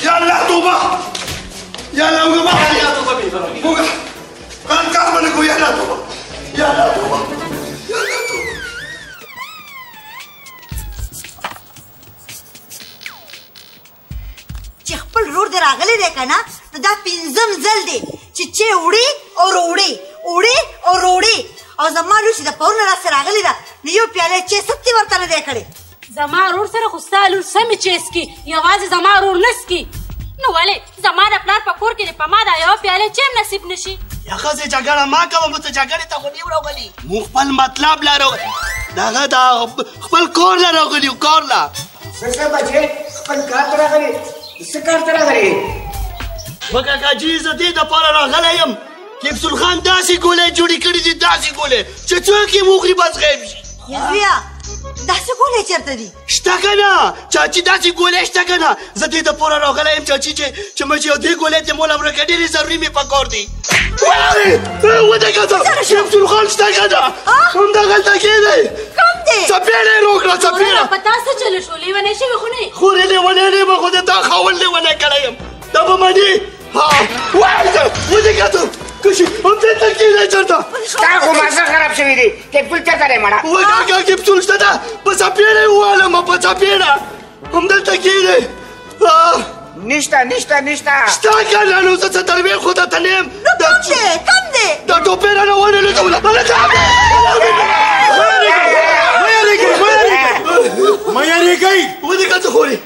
یا الله توبه یا الله موږ ما یا توبه به فرمایي موږ کار باندې کو یا الله توبه یا الله توبه یا الله توبه چې خپل رور دې راغلی دی که نه نو دا پنځم ځل دی چې وړي او روړي وړي او روړي او زما لور چې د پرون راسه راغلې ده نو یو پیاله چای سختي ورته نه دی کړی زما ورور سره خو ستا لور سمې چای څکي یوازې زما ورور نه څکي نو ولې زما د پلار په کور کې د په ما دا یوه پیاله چای هم نصیب نه شي یا ښځې جګړه ما کوم ته جګړې ته خو نه یو راغلي موږ خپل مطلب لا راغلي دغه دا خپل کور لا راغلي کور لا څه بچې خپل کار ته راغلي څه کار ته راغلي و کاکا جي زه دې دپاره راغلی یم کیپسول خان داسې ګولۍ جوړې کړي دي داسې ګولۍ چې څوک یې وخوري بس غیب شي یزویا داسې ګولۍ چېرته دي شته که نه چاچي داسې ګولۍ شته که نه زه دې دپاره راغلی یم چاچي چې مچ یو دې ګولۍ ته مولا ورکه ډېرې ضروري مې پکار دي ودېږه ته کیپسول خان شته که نه همدغلته کښېنئ کوم دی څپېړه یې روکړه څپېړه په تا څه چلو شو لیونی شوې خو نه خورې لیونی نه یم خو د تا خاوند لیونی کړی یم دا به مني وایه ودېږه ته کشي همدلته کښېنئ چېرته ستا خو مازه خراب شوي دي کیپسول چېرته دی مړه وکاکا کیپسول شته ده په څپېړه یې ووالم په څپېړه همدلته کښېنئ نشته نشته نشته شته که نه نو زه څه ترویې خو درته نه یم نو کوم دی کوم دی دا ټوپېره نه ونه لګوله مه یېرېږئ ودېږه ته خورې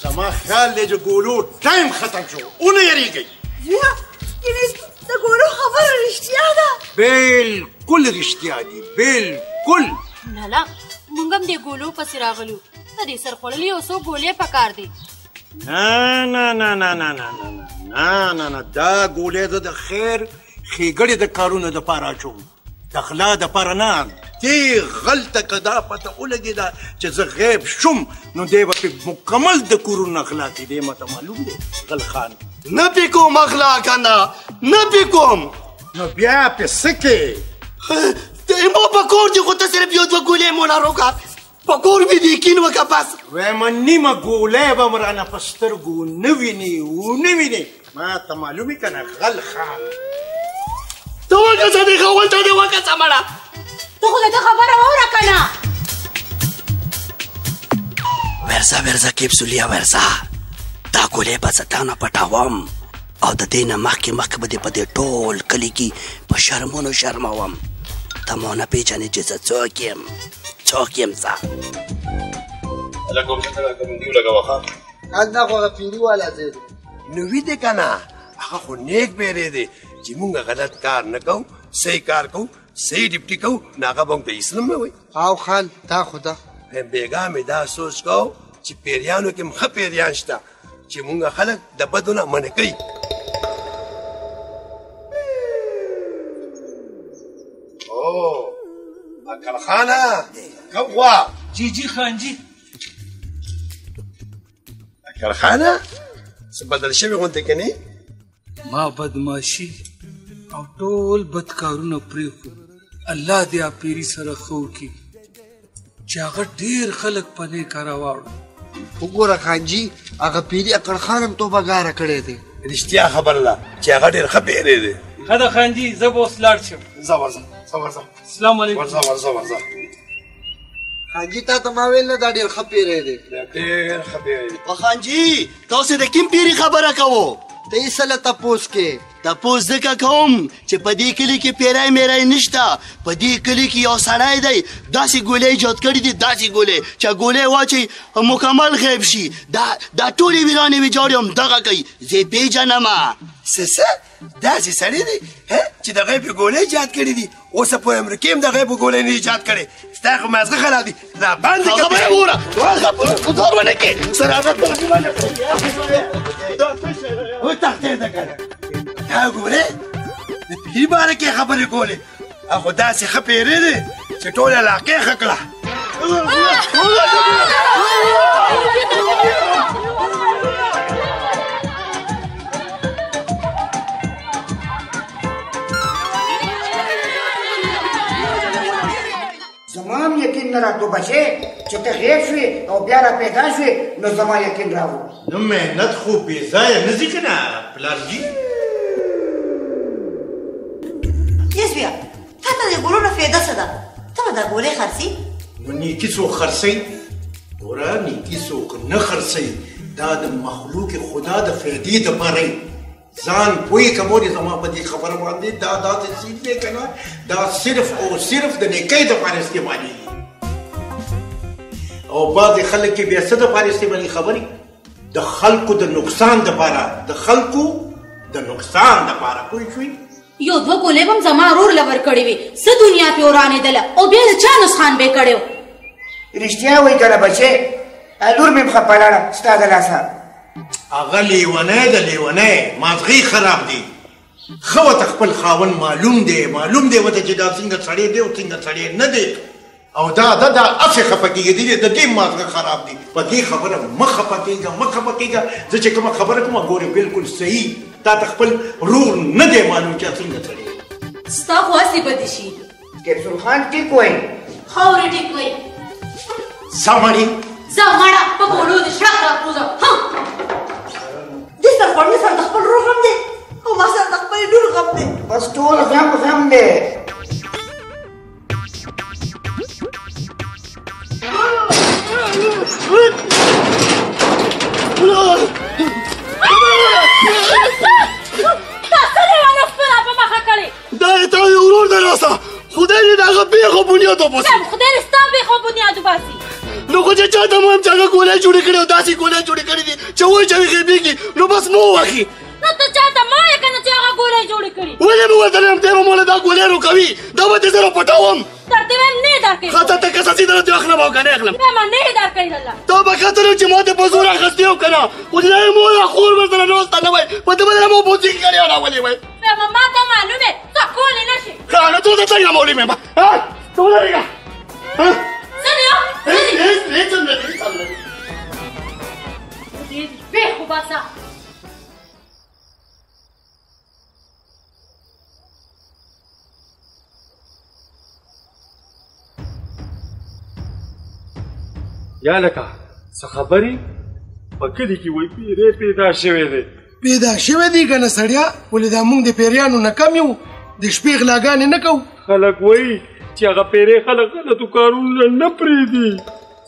زما خیال دی چې ګولو ټایم ختم شو ونه یېرېږئ زویا یعنې د ګولو خبره رښتیا ده بالکل رښتیا دي بالکل نه موږ هم دې ګولو پسې راغلو د دې سر خوړلي یو څو ګولې پکار دي نه نه نه نه نه نه نه نه نه دا ګولې زه د خیر ښېګړې د کارونو دپاره اچوم د غلا دپاره نه دې غلطه که دا پته ولګېده چې زه غیب شوم نو دی به پې مکمل د کورونو غلا کړي دی ماته معلوم دی غل خان نه پې کوم اغلا که نه نه پې کوم نو بیا پې څه کې ما په کور دي خو ته صرف یو دوه ګولې مولا روکه په کور مې دي کین وکه بس وایم نیمه ګولۍ به م رانه په سترګو نه ویني ونه ویني ما ته معلوم وي که نه غل خان ته وکړه دې خاوند ته دې وکړه مړه ته خو د ده خبره واوره که نه ورځه کیپسولیا ورځه دا ګولۍ به زه تا نه پټوم او د دې نه مخکې به دې په دې ټول کلي کې په شرمونو شرموم ته مو نه پېژنې چې زه څوک یم زه دا خو هغه پیري والا ځای دی نو وي دی که نه هغه خو نیک بیری دی چې مونږ غلط کار نه کوو صحیح کار کوو صحیح ډیپټي کوو نو هغه به مونږ ته اسلام نه وایي او خال دا خو ده بېګا مې دا سوچ کوو چې پیریانو کې هم ښه پیریان شته چې مونږ خلک د بدو نه منع کوي اکل خانه کم خوا جی خان جی اکل خانه څه بدل شوي غوندې که نه ما بدماشي او ټول بدکارونه پرېښود الله دې پیري سره ښه وکړي چې هغه ډېر خلک په نیکاره واړو وګوره خانجي هغه پیري اکړ خان هم توبه ګاره کړی دی رښتیا خبره ده چې هغه ډېر ښه پیری دی ښه ده خان جي زه به اوس لاړ شم ځه ورځه السلام علیکم ورځه خانجي تا ته ما ویل نه دا ډېر ښه پیری دی ډېر ښه پیری دی خانجي تاسو د کوم پیري خبره کوو ته یې څه له تپوس کې تپوس ځکه کوم چې په دې کلي کې پیری میری نشته په دې کلي کې یو سړی دی داسې ګولۍ ایجاد کړي دي داسې ګولۍ چې ګولۍ واچوي مکمل غیب شي دا ټولې ویرانې ویجاړې همدغه کوي زه یې پېژنمه څه داسې سړی دی چې د غیب ګولۍ ایجاد کړي دي اوس په امریکې هم د غیب ګولۍ نه ایجاد کړی ستا خو مازغه خراب دي را باندې خبره وګوره زور ونه کړې صرافت وتښتېده که نه دا ګورې د پیري باره کې خبرې کولې او خو داسې ښه پیرې دی چې ټول علاقې ښه کړه زما هم یقین نه راتلو بچې چې ته غیب شوې او بیا را پیدا شوې نو زما یقین راوړو نو محنت خو بې ځایه نه ځي که نه پلارجي یس بیا تا ته د ګلو نه فایده څه ده ته به دا ګولۍ خرڅي نو نیکي څوک خرڅوي ګوره نیکي څوک نه خرڅوي دا د مخلوق خدا د فایدې دپاره ځان پوی کمونې زما په دې خبره باندې دا داسې سیز دی که نه دا صرف او صرف د نیکۍ دپاره استعمالېږي او بعضې خلک یې بیا څه دپاره استعمالي خبرې د خلکو د نقصان دپاره د خلکو د نقصان دپاره پوه شوي یو دوه ګولۍ به هم زما ورور له ورکړې وې څه دنیا پې ورانېدله او بیا د چا نسخان به یې کړی و رښتیا وایي که نه بچې لور مې پخه پلاړه ستا د لاسه هغه لیونی د لیونی مازغې خراب دی ښه ورته خپل خاوند معلوم دی ورته چې دا څنګه سړی دی او څنګه سړی نه دی او دا هسې خفه کېږي د دې مازغه خراب دی په دې خبره مه خفه کېږه زه چې کومه خبره کومه ګورې بلکل صحیح تا ته خپل رور نه دی معلوم چې څنګه سړی ستا خو هسې بدې شي کیپسول خان ټیک وایي خاورې ټیک وایي سمړې ځه مړه په ګولو دې شړک راپوځه دې سره خوړلې سره د خپل روح غم دی او ما سره د خپلې لور غم دی بس ټول غم دی دا څه لیوانه سپره په مخه کړې دا یې تا یې ورور دی راسه خدای دې د هغه پېښو بنیاد وباسي خدای دې ستا پېښو بنیاد وباسي نو خو چې چاته مو هم چې هغه ګولۍ جوړې کړې او داسې ګولۍ جوړې کړې دي چې وایي چې هغې غیبېږي نو بس مه ووهي نو ته چاته ما یې که نه چې هغه ګولۍ جوړې کړي ولې مې ورته وایم دی به ماله دا ګولۍ روکوي دا به دې زه راپټوم درته وایم نه یې درکوي ښه ته قصصي دله دې اخلم او که نه اخلم بیا ما نه یې درکوي لاله تا به کتل چې ما دې په زور اخیستې او که نه خو چې دا یې مور یا خور ورسره ناسته نه وای په ده به دله مو بوځي کړې او راولې وای بیا به ما ته معلوم یې ته کولی نه شې ښه نو ته ته څنګه مولې مې ته ولرېږه هېڅ هم نه دي پېښو باسه یا لکه څه خبرې په کلي کې وایي پیری پیدا شوی دی پیدا شوی دی که نه سړیا ولې دا موږ د پیریانو نه کم یو د شپې غلاګانې نه کوو خلک وایي چې هغه پیری خلک غلطو کارونه نه پرېږدي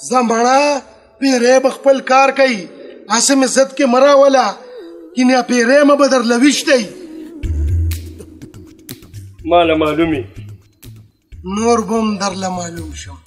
زمړه پیری به خپل کار کوي هسې مې ضد کې مه راوله کنیا پیری مه به درله ویش دی ماله معلومې نور به هم درله معلوم شم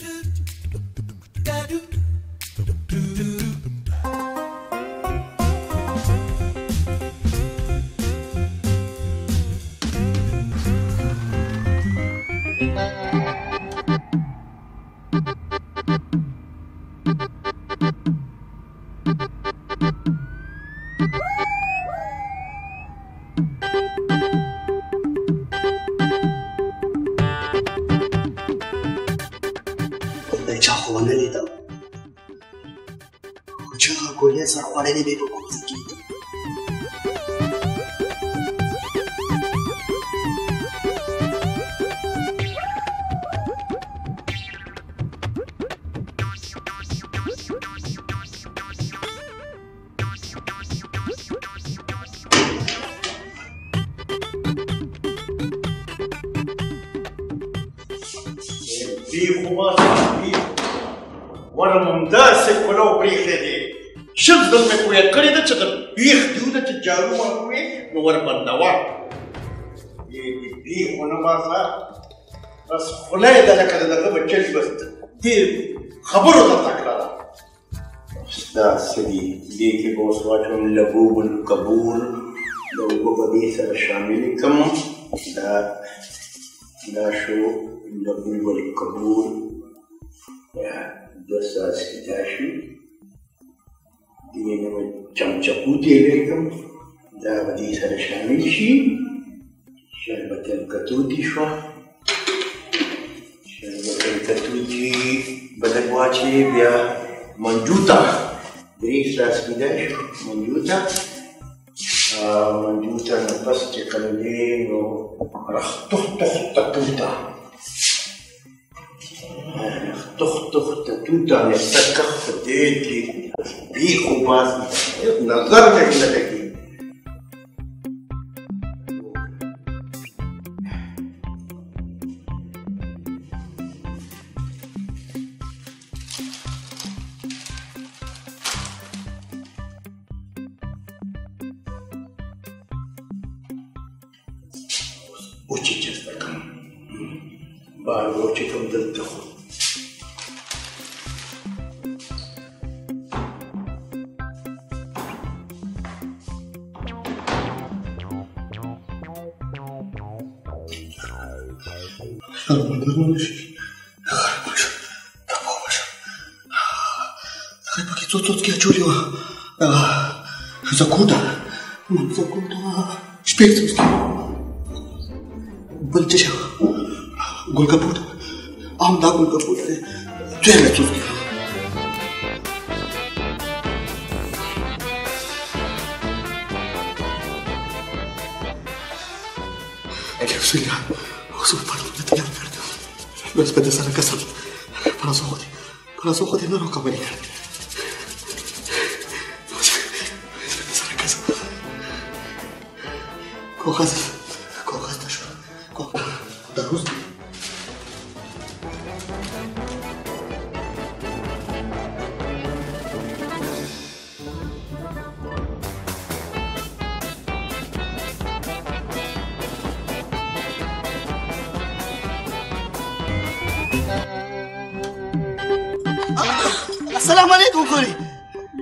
ګولۍ سره خوړلې به یې په کوڅه کې ورم همداسې کولو پرېښې دی شل ځل مې پوهه کړې ده چې د بیخ دیو ده چې جارو ورکړې نو وربندوه بیخ ونه باسه بس خوله یې ده لکه د دغه بچه چې بس دې خبرو ته تکړه بس داسې دي دې کې به اوس واچوم لبوب القبول د اوبه په دې سره شاملې کړم. دا شو د بلبل کبور 2 څاڅکي دا شو. دې نه چمچکو تېری کړم. دا به دې سره شامل شي. شربت الکتوتي شوه. شربت الکتوتي به لږ واچوې. بیا منجوته 3 څاڅکي دا شو منجوته. منجوته نه پس چې کله دی نو رختخته توته نستکخ په دې کې بیخو باسي نظر نه لګي. وچیچستکم بار وچیکم دلته خو Цоцки очурила. Закуда. Шпецовский. Бальчишек. Гулькапут. Амда гулькапут. Твоя цоцки. Элексия. Супер. Это я верю. Господи, саракасал. Парасоходи на рука были. Кохас ташу. Дарус. السلام عليكم خوري.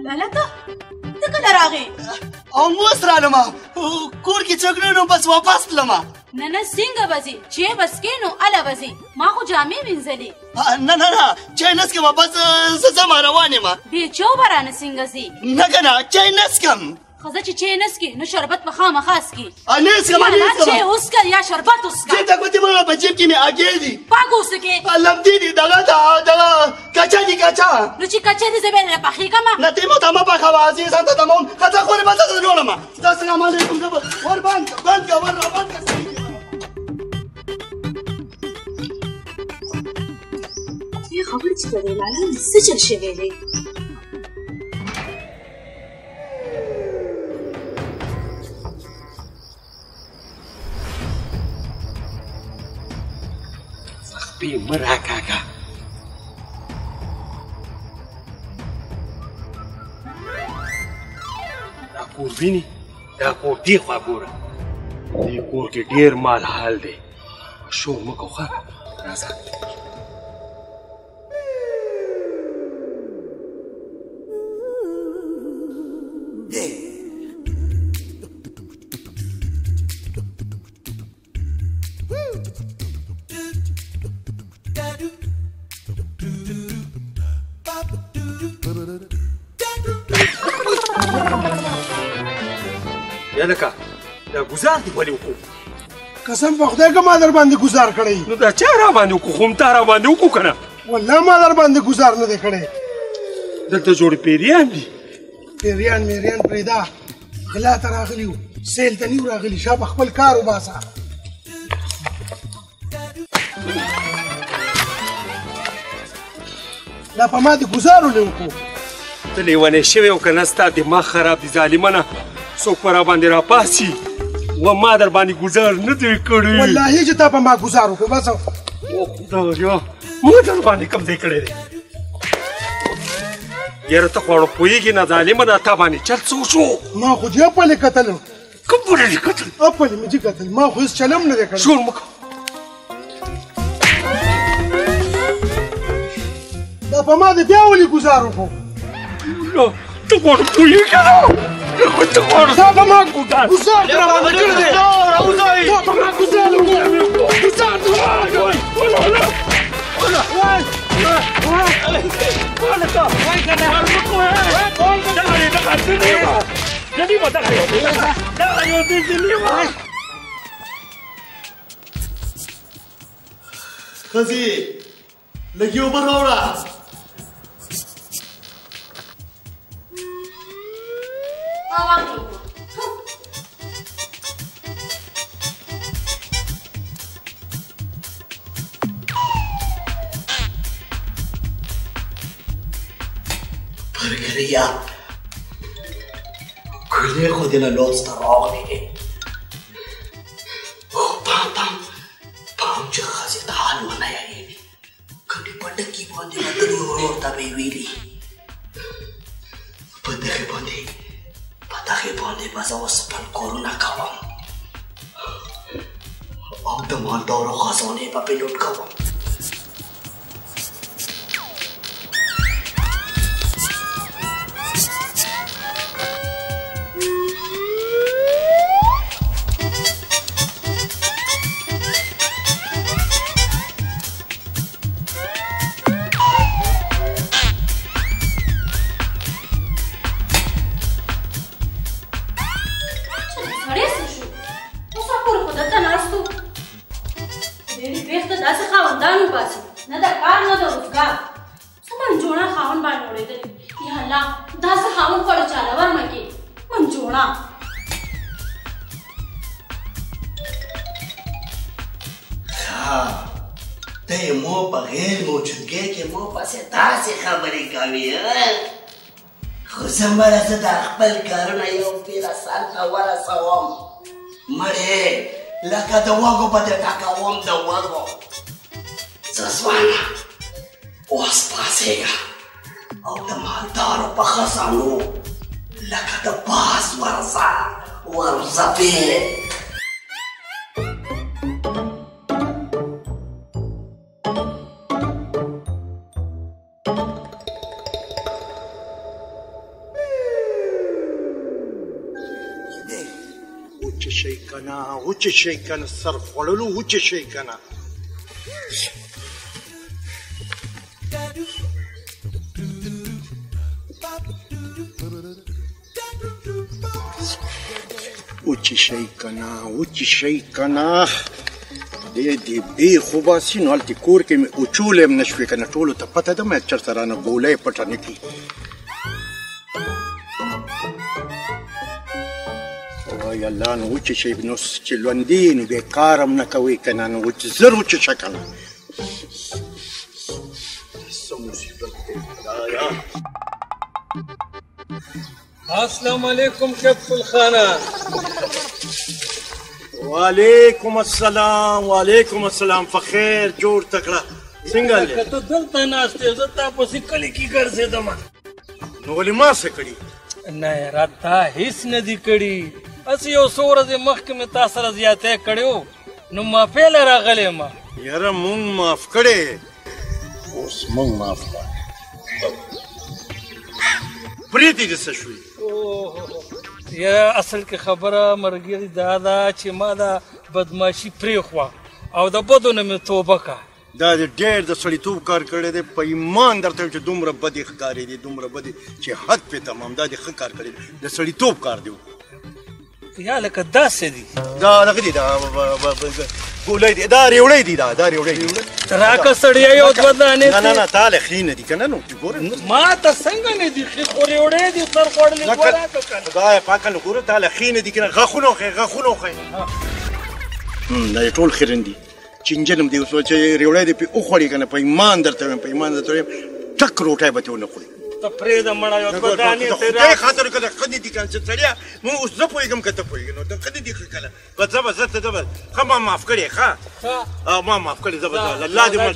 لالا ته کله راغې؟ او موس رالما کور کې څوک نه نو بس واپس تلما. نه نه څنګه بځې چې بس کینو اله بځې ما خو جامې وینځلې. نه چای نس کې واپس زه ما روان یم. بې چوبرانه څنګه ځې؟ نه کنه چای نس کم. ښځه چې چای نه څکې نو شربت به خامخا څکې. نه څکم یا چای وڅکه یا شربت وڅکه. چې ته ګوتې مړه په جیب کې مې اګې دي. پاک وڅکې. لمدې دي دغه کچا دي کچا. نو چې کچا دي زه بیا نه پخېږم. نه ته مو ته مه پخوه عزیزان ته تمام کچا خورې به زه درولم. السلام علیکم ور بند کړه ور رابند کړه. دې خبرې چې کوې لالا څه چل شوی دی؟ زخمي مه راکاږه. دا کور ویني؟ دا کور دې خوا ګوره. دې کور کې ډېر مال حال دی. شور مه کوه ښه راځه. یا لکه دا ګزار دې ولې وکړو؟ قسم په خدای که ما در باندې ګزار کړی. نو دا چا را باندې وکړو؟ خو هم تا را باندې وکړو که نه؟ والله ما در باندې ګزار نه دی کړی. دلته جوړې پیریان دي. پیریان میریان پرېږده. غلا ته راغلي وو سیل ته نیو راغلي. شا په خپل کار وباسه. دا په ما دې ګزار ولې وکړو؟ ته لیونی شوی او که نه ستا دماغ خراب دي ظالمنه. څوک په را باندې راپاسي و ما در باندې ګزار نه دی کړی. والله چې تا په ما ګزار وکړو بس. او خدایا ما در باندې کوم ځای کړی دی؟ یاره ته خو پوهېږې نه ظالمه تا باندې چل څه وشو؟ ما خو دې اپلې کتل. کوم پلې دې کتل؟ اپلې مې دې کتل. ما خو هېڅ چلم نه دی کړی. شور مه کوه. دا په ما دې بیا ولې ګزار وکړو؟ ته خو پوهېږې نه تا به ما گزار در باندې کړی دی تا به ما گزار ښځې لږې اوبه راوړه پرګریا کله خو دې نه لوست راغلی پام چې ښځې ته حال ونه یې کډې په ډکي باندې به ته ورور ته به یې ویلي په دغې باندې به زه اوس خپل کورونه کوم او د مالدارو خزانې به پې لوټ کوم زمره زه د خپل کارونه یو پیله سر ته ورسوم مړې لکه د وږو به درته کوم د وږو زه ځوانه اوس پاڅېږه او د مالدارو په خزانو لکه د باز ورځپې وچه شي کنه سر خوړلو وچه شي کنه وچه شي کنه دې بې خو باسي نو هلته کور کې مې اوچولی هم نه شوې که نه ټولو ته پته ده مې چېرته رانه ګولی پټه نه کړي وای الله نو وچې شی نو چې لوندې نو بېکار هم نه کوئ که نه نو زر وچې شه که نه څه مصیبت دی خدایا السلام علیکم کف الخانه وعلیکم السلام فخیر جوړ تکړه څنګه دی ته دلته ناست یې زه تا پسې کلي کې ګرځېدم نو ولې ما څه کړي نه یاره تا هېڅ نه دي کړي هسې یو څو ورځې مخکې مې تا سره زیاتی کړی و نو معافۍ له راغلی یم یاره مونږ معاف کړی اوس مونږ معاف کړه پرېږدې دې څه شوي یا اصل کې خبره مرګري دا ده چې ما دا بدماشي پرېښوه او د بدو نه مې توبه کړه دا دې ډېر د سړیتوب کار کړی دی په ایمان درته وایم چې دومره بدې ښکارې دي دومره بدې چې حد پې تمام دا دې ښه کار کړی دی د سړیتوب کار دی یا لکه داسې دي دا دغه دي دا ګولۍ دي دا ریوړی دي دا ریوړی دي راکه سړیا یو دوه دانې نه نه تا له ښې نه دي که نه نو ګوره ما ته څنګه نه دي ښې خو ریوړی دي سر خوړلې خدای پاکه نو ګوره تا له ښې نه دي که نه غاښونه وښیې غاښونه وښیې دا یې ټول خیرن دي چنجن هم دی اوس چې ریوړی دی پې وخوړې که نه په ایمان درته وایم په ایمان درته وایم ټک روټی به ترې ونه خورې ته پرېږده مړه یو دوه دانې د خدای خاطر که د ښه دي که نه چې سړیا مونږ اوس زه پوهېږم که ته پوهېږې نو د ښه دي ښه که نه بس زه به ښه ما معاف کړې ښه ما معاف کړې زه به الله دې مړ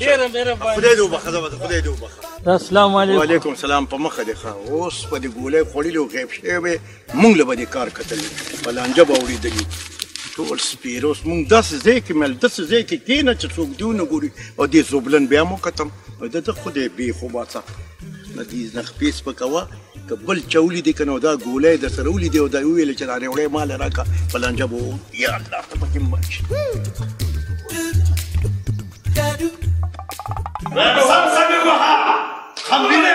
خدای دې وبخه زه به خدای دې وبخه السلام علیکم وعلیکم السلام په مخه دې ښه اوس به دې ګولۍ خوړلې او غیب شوی مونږ له به دې کار کتلي په لانجه به اورېدلي ټول سپېره اوس مونږ داسې ځای کې مل داسې ځای کې کښېنه چې څوک دې ونه ګوري او دې زوبلن بیا مو کتم د ده خدای بې خو باسه نه دې نه خپې سپکوه که بل چولی دی کنه دا ګولۍ در سره ولیدې او دا وویلې چې دا ریوړی مال راکړه په لانجه به ووم یا الله ته پکې مړ شي سم یې وها خمرینه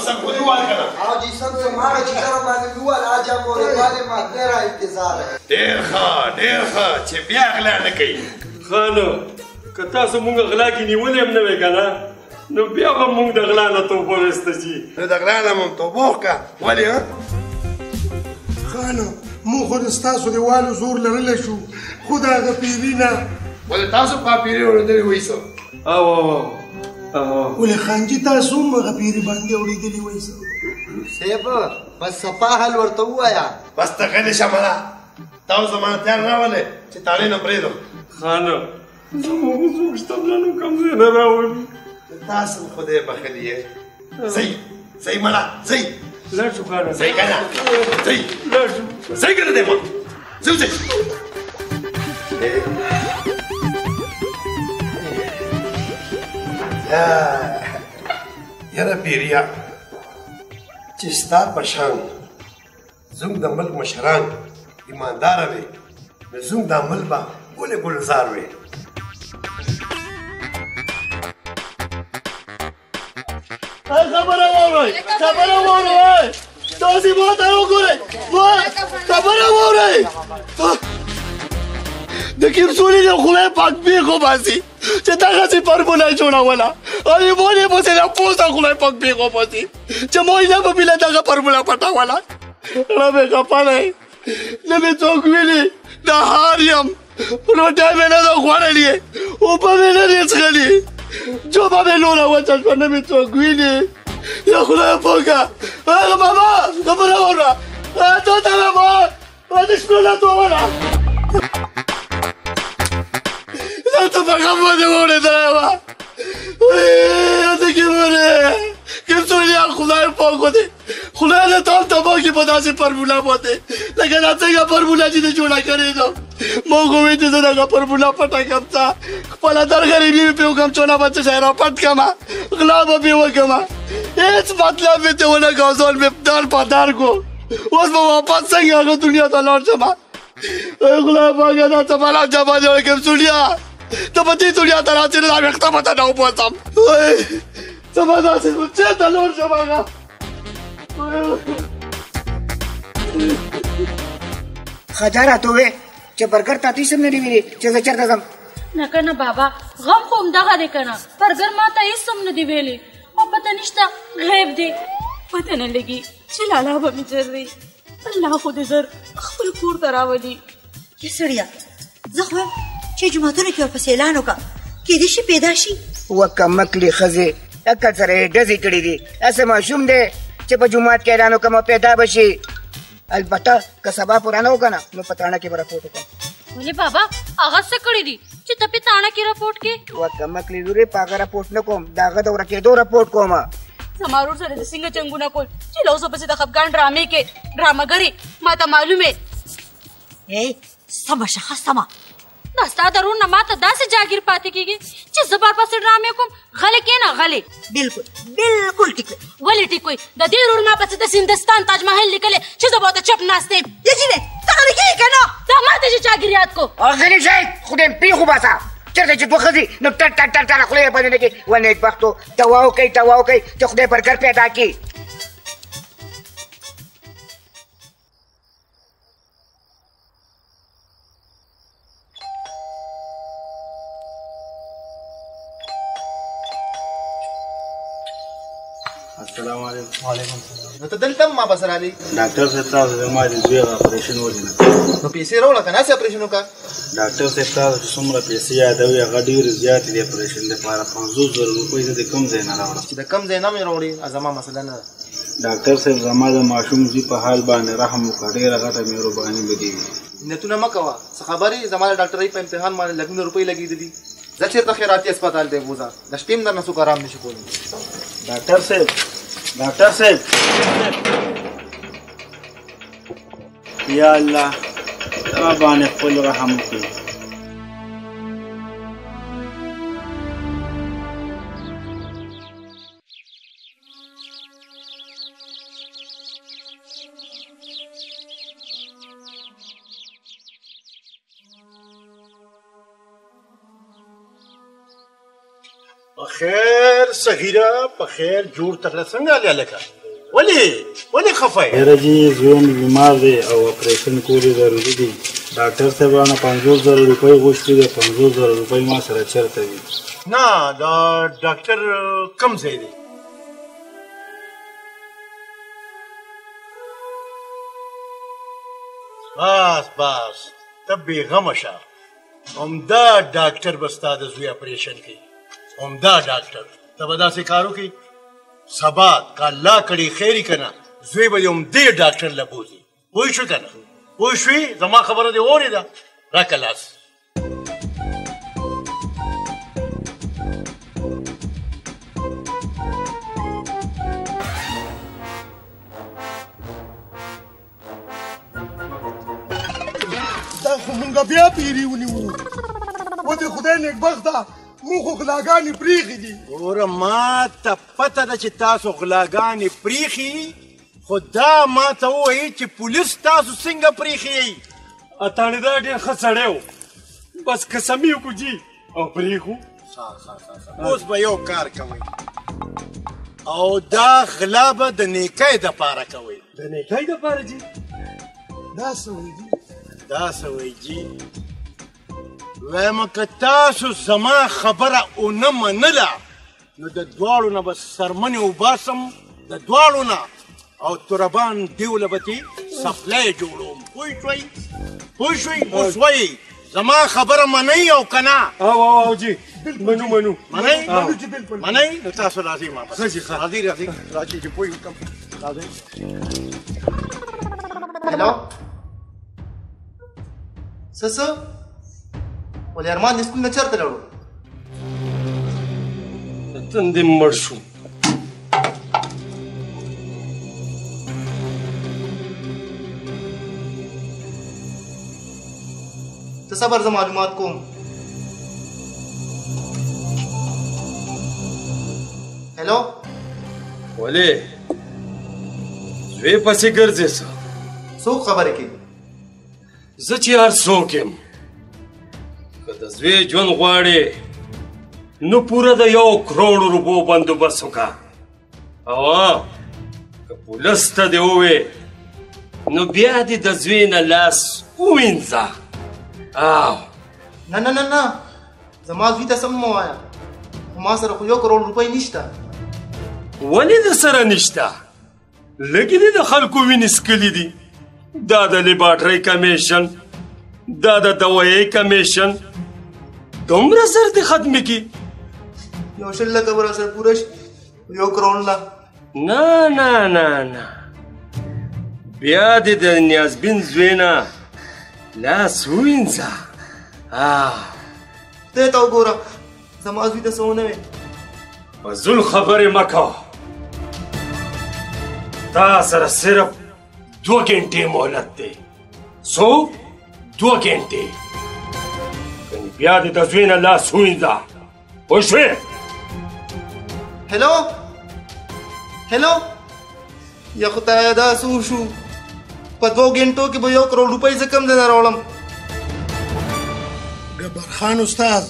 سم خودی وال کنه حاجی سم هغه چې سره باندې وال اجا پورې باندې ما ډېر انتظار ډېر ښه چې بیا غلا نه کوي خانو که تاسو مونږ غلا کې نیولې هم نه وې که نه نو بیا به مونږ د غلا نه توبه ویسته شي نو د غلا نه مو توبه وکړه ولې خانو مونږ خو د ستاسو د والو زور لرلی شو خو د هغه پیري نه ولې تاسو په پیري اورېدلي وایسو ولې خانجي تاسو هم هغه پیري باندې اورېدلي وایسو صاحب بس صفا حل ورته ووایه بس ته غلی شه مړه تاسو زما تیار نه ولې چې تاړې نه پرېږدم خانو زموږ څوک شته نو کوم ځای نه راولي تاسو خدای بخښلي یې ځئ مړه ځئ لاړ شو خانو ځئ که نه ځئ لاړ شو ځئ که نه دی ما ځئ یاره پیریا چې ستا په شان زموږ د ملک مشران ایمانداره وي نو زموږ دا ملک به ولې ګلزار وي خبره واورئ تاسې ما ته وګورئ خبره واورئ د کیپسولې د خدای پاک بیخو باسي چې دغسې فرمونه یې جوړوله او یې مونې پسې د پوسته خدای پاک بیخو باسي چې مویله به بله دغه فرمونه پټوله رب یې خفه دی نه مې څوک ویني د هار یم روټۍ مې نه ده خوړلې اوبه مې نه دي څښلې جوبه مې نوره وچه شوه نه مې څوک ویني یا خدای پاکه هغه ماما خبره واوره تو ته مې ما د شپو نه تووله ته په غم باندې واورېدلی وه ته کې مړې کیپسولیا خدای پاک دی خدای دې تا هم تباه کړي په داسې فرموله باندې لکه دا څنګه فرموله چې دې جوړه کړې ده ما خو وایي چې زه دغه فرموله پټه کړم څه خپله درغریبي مې پرې وکړم څونه به څه شی راپټ کړمه غلا به پرې وکړمه هېڅ مطلب مې ترې ونه کړ ځان مې در په در کړو اوس به واپس څنګه هغه دنیا ته لاړ شمه خدای پاکه دا څه بلا جبه دی کیپسولیا ته په دې دنیا ته راسې نه دا ویښته به ته نه وباسم څه به داسې چېرته لاړ شم هغه ښه دا راته ووایې چې برګر تا ته هېڅ هم نه دي ویلي چې زه چېرته ځم نه که نه بابا غم خو همدغه دی که نه برګر ما ته هېڅ هم نه دي ویلي او پته نشته غیب دی پته نه لګي چې لالا به مې ژر دی الله خو دې ژر خپل کور ته راولي یا سړیه زه خو یم چې جوماتونو کې ورپسې اعلان وکړه کیدای شي پیدا شي وکمکلې ښځې عقل سره یې ډزې کړي دي هسې ماشوم دی چې په جومات کې اعلان وکړم او پیدا به شي البته که سبا پوره نه وکړه نو په تاڼه کې به راپورټ وکړم ولې بابا هغه څه کړي دي چې ته په تاڼه کې راپورټ کې وکمکلې لورې په هغه راپورټ نه کوم د هغه د ورکېدو راپورټ کوم زما ورور سره د څنګه جنګونه کول چې له اوسه پسې د خفګان ډرامې کې ډرامهګرې ما ته معلومې سمه شه ښه سمه دا ستا د ورور نه ما ته داسې جاګیر پاتې کېږي چې زه بار پسې ډرامې کوم غلې کښېنه غلې بالکل ټیک وی ولې ټیک وی د دې ورور ما پسې د هندوستان تاج محل لیکلی چې زه به ورته چپ ناست یم یجینې ته غلې کېږې که نه دا ما ته چې جاګیر یاد کو غلي شئ خدای پېښ وباسه چېرته چې دوه ښځې نو ټټ ټټ ټټ ټټ خولې یې بندې نه کړي و نیکبختو دوا وکئ چې خدای برګر پیدا کړي السلام علیکم وعلیکم السلام نو ته دلته ما بس رالي ډاکټر صاحب تاسو زما د زوی اپریشن وکړ نو پیسې راوړه که نه چې اپریشن وکړه ډاکټر صاحب تاسو چې څومره پیسې یادوي هغه ډېرې زیاتې دي اپریشن لپاره 500,000 روپۍ زه د کوم ځای نه راوړم چې د کوم ځای نه مې راوړي زما مسله نه ده ډاکټر صاحب زما د ماشوم زوی په حال باندې رحم وکړه ډېره غټه مهرباني به دې وي نیتونه مه کوه څه خبرې زما د ډاکټرۍ په امتحان باندې لږونه روپۍ لګېدلي زه چېرته خیراتي اسپتال دی بوځه د شپې هم درنه څوک ارام نشي کولی ډاکټر صاحب یا الله تا باندې خپل رحم وکړي. بخیر صغیره بخیر جوړ تکړه څنګه لکه ولې خفه یې؟ یاره جي زوی مې بیمار دی او اپریشن کول یې ضروري دي. ډاکټر صاحب رانه 50,000 روپۍ غوښتي دي. 50,000 روپۍ ما سره چېرته وي؟ نه دا ډاکټر کوم ځای دی؟ بس ته بېغمه شه. عمده ډاکټر به ستا د زوی اپریشن کوي. عمده ډاکټر ته به داسې کار وکړي سبا که الله کړي خیر یې که نه زوی به د عمدې ډاکټر له بوځي. پوه شو که نه؟ پوه شوې؟ زما خبره دې واورېده؟ راکړه لاس. دا خو مونږ بیا پیري ونیو. و دې خدای نیکبخته مونږ خو غلاګانې پرېښي دي. ګوره ما ته پته ده چې تاسو غلاګانې پرېښي خو دا ما ته ووایي چې پولیس تاسو څنګه پرېښي. اتاڼې دا ډېر ښه سړی و بس قسمي وکړو جي او پرېښو. اوس به یو کار کوئ او دا غلا به د نیکۍ دپاره کوئ. د نیکۍ دپاره جي؟ دا څه وایي جي؟ دا څه وایي جي؟ وایم که تاسو زما خبره ونه منله نو د دواړو نه به سرمنې وباسم د دواړو نه او تربان دیوله به تې سپلی جوړوم. پوه شوئ؟ اوس وایي زما خبره منئ او که نه؟ او جي منو منئ؟ نو تاسو راځئ ما بس راځئ چې پوه وکړم. راځئ. هلو څه ولې ارمان د سکول نه چېرته لاړو؟ د تندې مړ شو. ته صبر زه معلومات کوم. هلو ولې زوی پسې ګرځې څه؟ څوک خبرې کوي؟ زه چې هر څوک یم که د زوی ژوند غواړې نو پوره د 1 کروڑ روپو بندوبست وکړه او که پولیس ته دې ووې نو بیا دې د زوی نه لاس ووینځه. نه زما زوی ته سم مه وایه. ما سره خو 1 کروڑ روپۍ نشته. ولې د سره نشته؟ لږې دې د خلکو وینې څکلي دي. دا د لیبارټرۍ کمیشن دا د دوایۍ کمیشن دومره زر دې ختمې کړي. 1 لکه به راسره پوره شي 1 کروڑ لا. نه بیا دې د نیازبین زوی نه لاس ووینځه. دې ته وګوره زما زوی ته څه ونه وې. فضول خبرې مه کوه. تا سره صرف 2 घंटे مهلت دی. څو 2 घंटे. کني بیا دې د زوی نه لاس ووینځه. پوه شوې؟ هلو یا خدایه دا څه وشو؟ په 2 घंटो کې به 1 کروڑ روپۍ زه کم ځای نه راوړم. ګبرخان استاد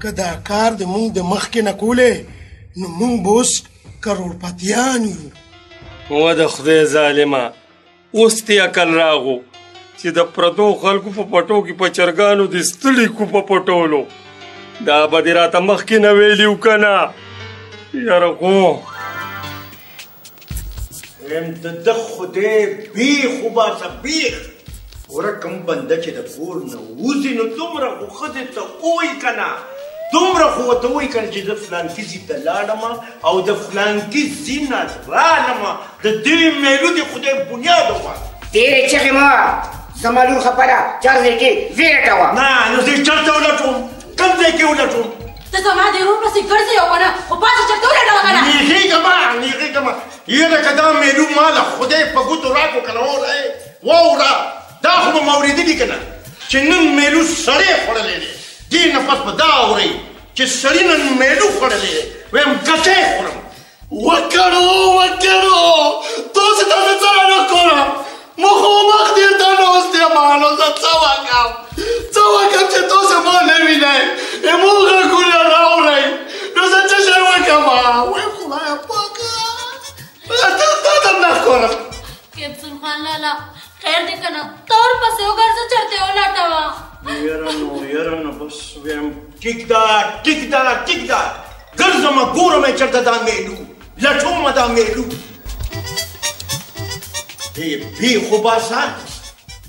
که دا کار د مونږ د مخکې نه کولې نو مونږ به اوس کروڑپتیان یو. و د خدای ظالمه اوس دې عقل راغو چې د پردو خلکو په پټو کې په چرګانو د ستړي کو په پټولو. دا به دې راته مخکې نه ویلي و که نه؟ یاره خو د ده خدای بیخ وباسه بیخ. ګوره کوم بنده چې د کور نه وځي نو دومره خو ښځې ته ووایي که نه؟ دومره خو ورته ووایي که نه چې زه فلانکي ځي ته لاړم او د فلانکي ځي نه رالم د دې میلو دې خدای بنیاد وباسه. ډېرې چغې مه وه. زما لور خفه ده. چار ځای کې ویره کوه. نه نو زه چېرته ولټوم؟ کوم ځای کې ولټوم؟ ته زما د ورور پسې ګرځې او که نه خو پاسه چېرته ولټوه که نه؟ نیغېږه یاره که دا میلو ما له خدای په ګوتو راکړو که نه واوره دا خو به ما اورېدلي که نه چې نن میلو سړی خوړلی دی دې نه پس به دا اورئ چې سړي نن میلو خوړلی دی ویم ګچی خورم وکړو تاسو ته زه څه نه کوم مخامخ دې ته ناست یم نو زه څه وکړم چې تاسو ما نه وینئ زموږ غږونه راوړئ نو زه څه شی وکړم وای خدایه پاکه تا ته نه ښکارم کیپسول خان لالا خیر دی که نه ته ورپسې وګرځه چرته یې ولټوه یاره نو بس ویم کېږده ګرځمه ګورم یې چېرته دا میلو لټومه دا میلو بې خو باسه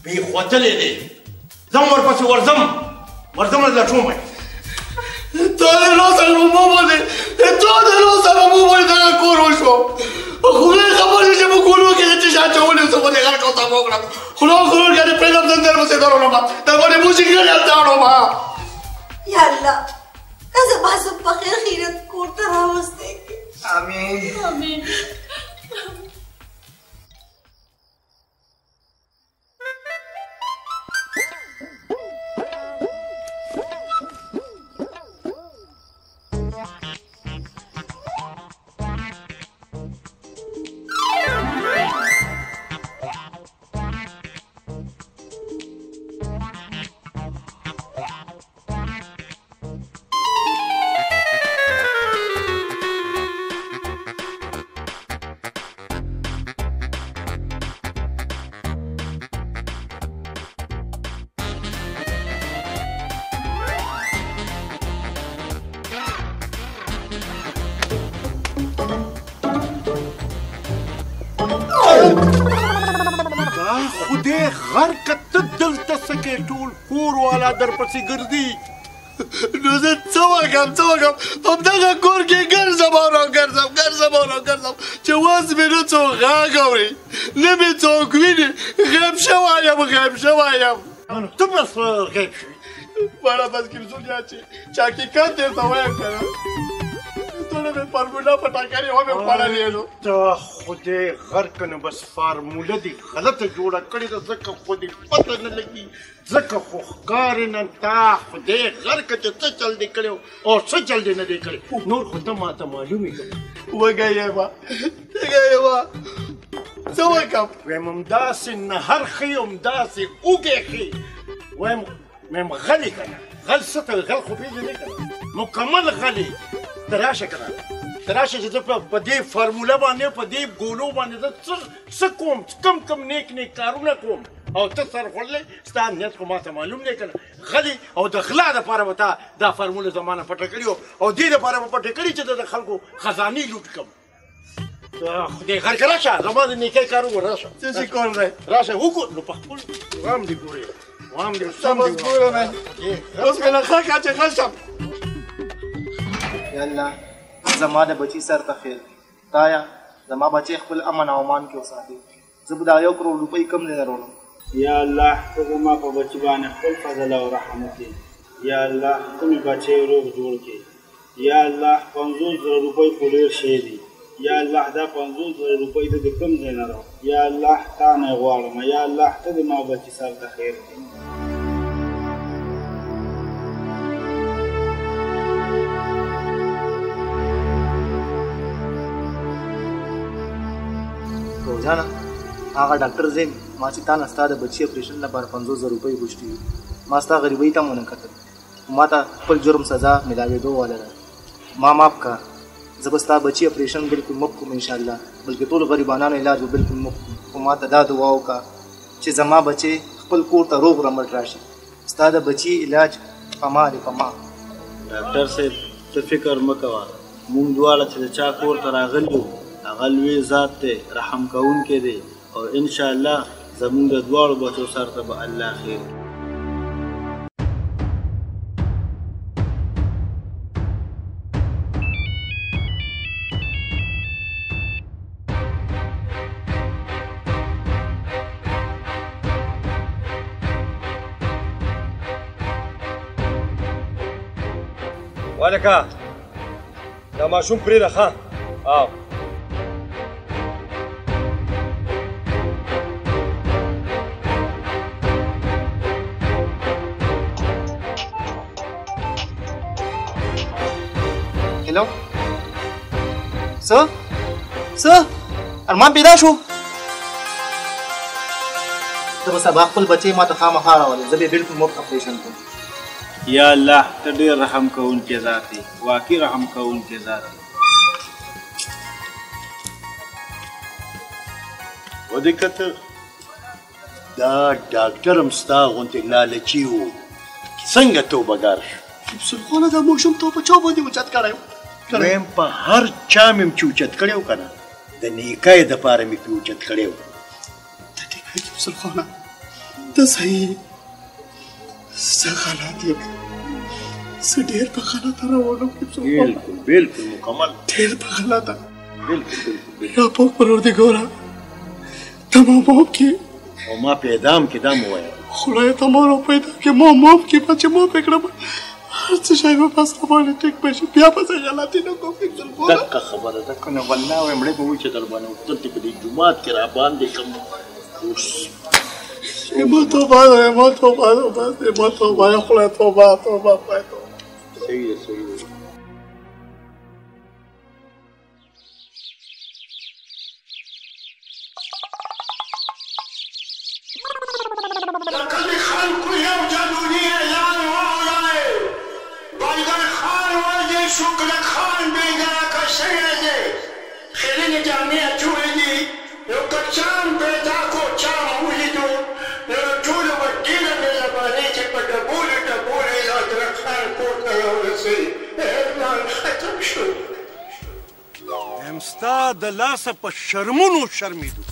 بې خوتلی دی ځم ورپسې ورځم لټومه تا د لاسه په مو باندې دغه کور وشو خدای خبر شي چې په کورو کې چې چا اچولي اوس به دې غر کوته مه وکړم خدای خبر که دې پرېږدم دندر پسې دروړم در باندې موسیقي هلته اړوم یا الله دا زما زوی په خیر خیرت کور ته راوستی آمین غر که ته دلته څه کوې ټول کور والا درپسې ګرځي نو زه څه وکړم همدغه کور کې ګرځم چې اوس مې نه څوک غږ اوري نه مې څوک ویني غیب شوی یم ته بس غیب شوي بړه بس کیپسول یا چې حقیقت درته وایم که نه ټوله مې فارموله په ټاکرې ومې خوړلې نو ته خدای غر که نه بس فارموله دې غلطه جوړه کړې ده ځکه خو دې پته نه لګي ځکه خو ښکارې نه تا خدای غر که چې څه چل دې کړی او څه چل دې نه دی کړی نور خو ته ما ته معلوم یې که وږی یم څه وکړم ویم همداسې نهر ښي همداسې اوږې ښي ویم غلې که نه غل څه ته غل خو پېژنې که نه مکمل غلې ته راشه که نه ته راشه چې زه په دې فارموله باندې په دې ګولو باندې زه څه کوم کم نیک کارونه کوم او ته سر خوړلی ستا امنیت خو ما ته معلوم دی که نه غلې او د غلا دپاره به تا دا فارموله زما نه پټه کړي او دې دپاره به پټه کړي چې د خلکو خزانې لوټ کړم خدای غر که راشه زما د نیکۍ کار وګوره راشه څه شي کول دی راشه وګور نو په خپل وام دې ګورې وام دې سم اوس ګوره نه اوس مې له ښه کړه چې ښه شم یا الله زما د بچي سر ته خیر خدایه زما بچی خپل امن او امان کې وساتي زه به دا 1 کروڑ روپۍ کم نه راوړم یا الله ته زما په بچي باندې خپل فضل او رحم وکړي یا الله ته مې بچی روغ جوړ کړي یا الله 50,000 روپۍ خو ډېر شی دي یا الله دا 50,000 روپۍ ته د کوم ځای نه راوړم یا الله تا نه غواړم یا الله ته زما بچي سر ته خیر کړي جانا هغه ډاکټر زین ما چې تا نه ستا د بچي اپریشن لپاره 50,000 روپۍ غوښتي وي ما ستا غریبۍ ته هم ونه کتل ما ته خپل جرم سزا میلاوېدو واله ده ما معاف کا زه به ستا بچي اپریشن بلکل مفت کوم انشاءالله بلکې ټول غریبانانو علاج به بلکل مفت کوم خو ما ته دا دعا وکړه چې زما بچی خپل کور ته روغ رمټ راشي ستا د بچي علاج پما دی پما ډاکټر صاحب ته فکر مه کوه موږ دواړه چې د چا کور ته راغلي یو هغه لوی ذات دی رحم کوونکی دی او انشاءالله زموږ د دواړو بچو سر ته به الله خیر ولکه دا ماشوم پرېږده ښه او هلو څه ارمان پیدا شو ته به سبا خپل بچی ما ته خامخا راولې زه به بلکل مفت اپریشن کوم یا الله ته ډېر رحم کوونکی ذات دی واقعي رحم کوونکی ذات دی ودې کته دا ډاکټر هم ستا غوندې لالچي و څنګه توبهګار شو سلخانه دا ماشوم تا په چا باندې اوچت کړی ویم په هر چا مې چې اوچت کړی و که نه د نیکۍ دپاره مې پې اوچت کړی و سلخانه ته صحیح زه غلط یم زه ډېر په غلطه روانم بلکل مکمل ډېر په غلطه یا پاک پروردګاره ته ما معاف کړې او ما پیدا هم کې دا مو وویل خدای ته ما راپیدا کړې ما معاف کړې ما چې معاف یې کړم هر څه شی به په ستا باندې ټیک به شي بیا به زه غلطي نه کوم دقه خبره ده که نه والله وایم مړی به وایي چې در باندې دلته په دې جومات کې را باندې کړم اوس ما توبه ده ما توبه ده ما توبه یا خدای توبه توبه خدای توبه صحیح ده صحیح ده شکر خان بیگا کا شعر دے خیلن جامعہ چوڑی دی یو کچان بیدا کو چام ہوئی دو یو چول وکیل میں زبانے چے پا ڈبولی رادر خان کوٹ نیا رسی ایرمان ختم شو امستا د لاسه په شرمونو شرمیدو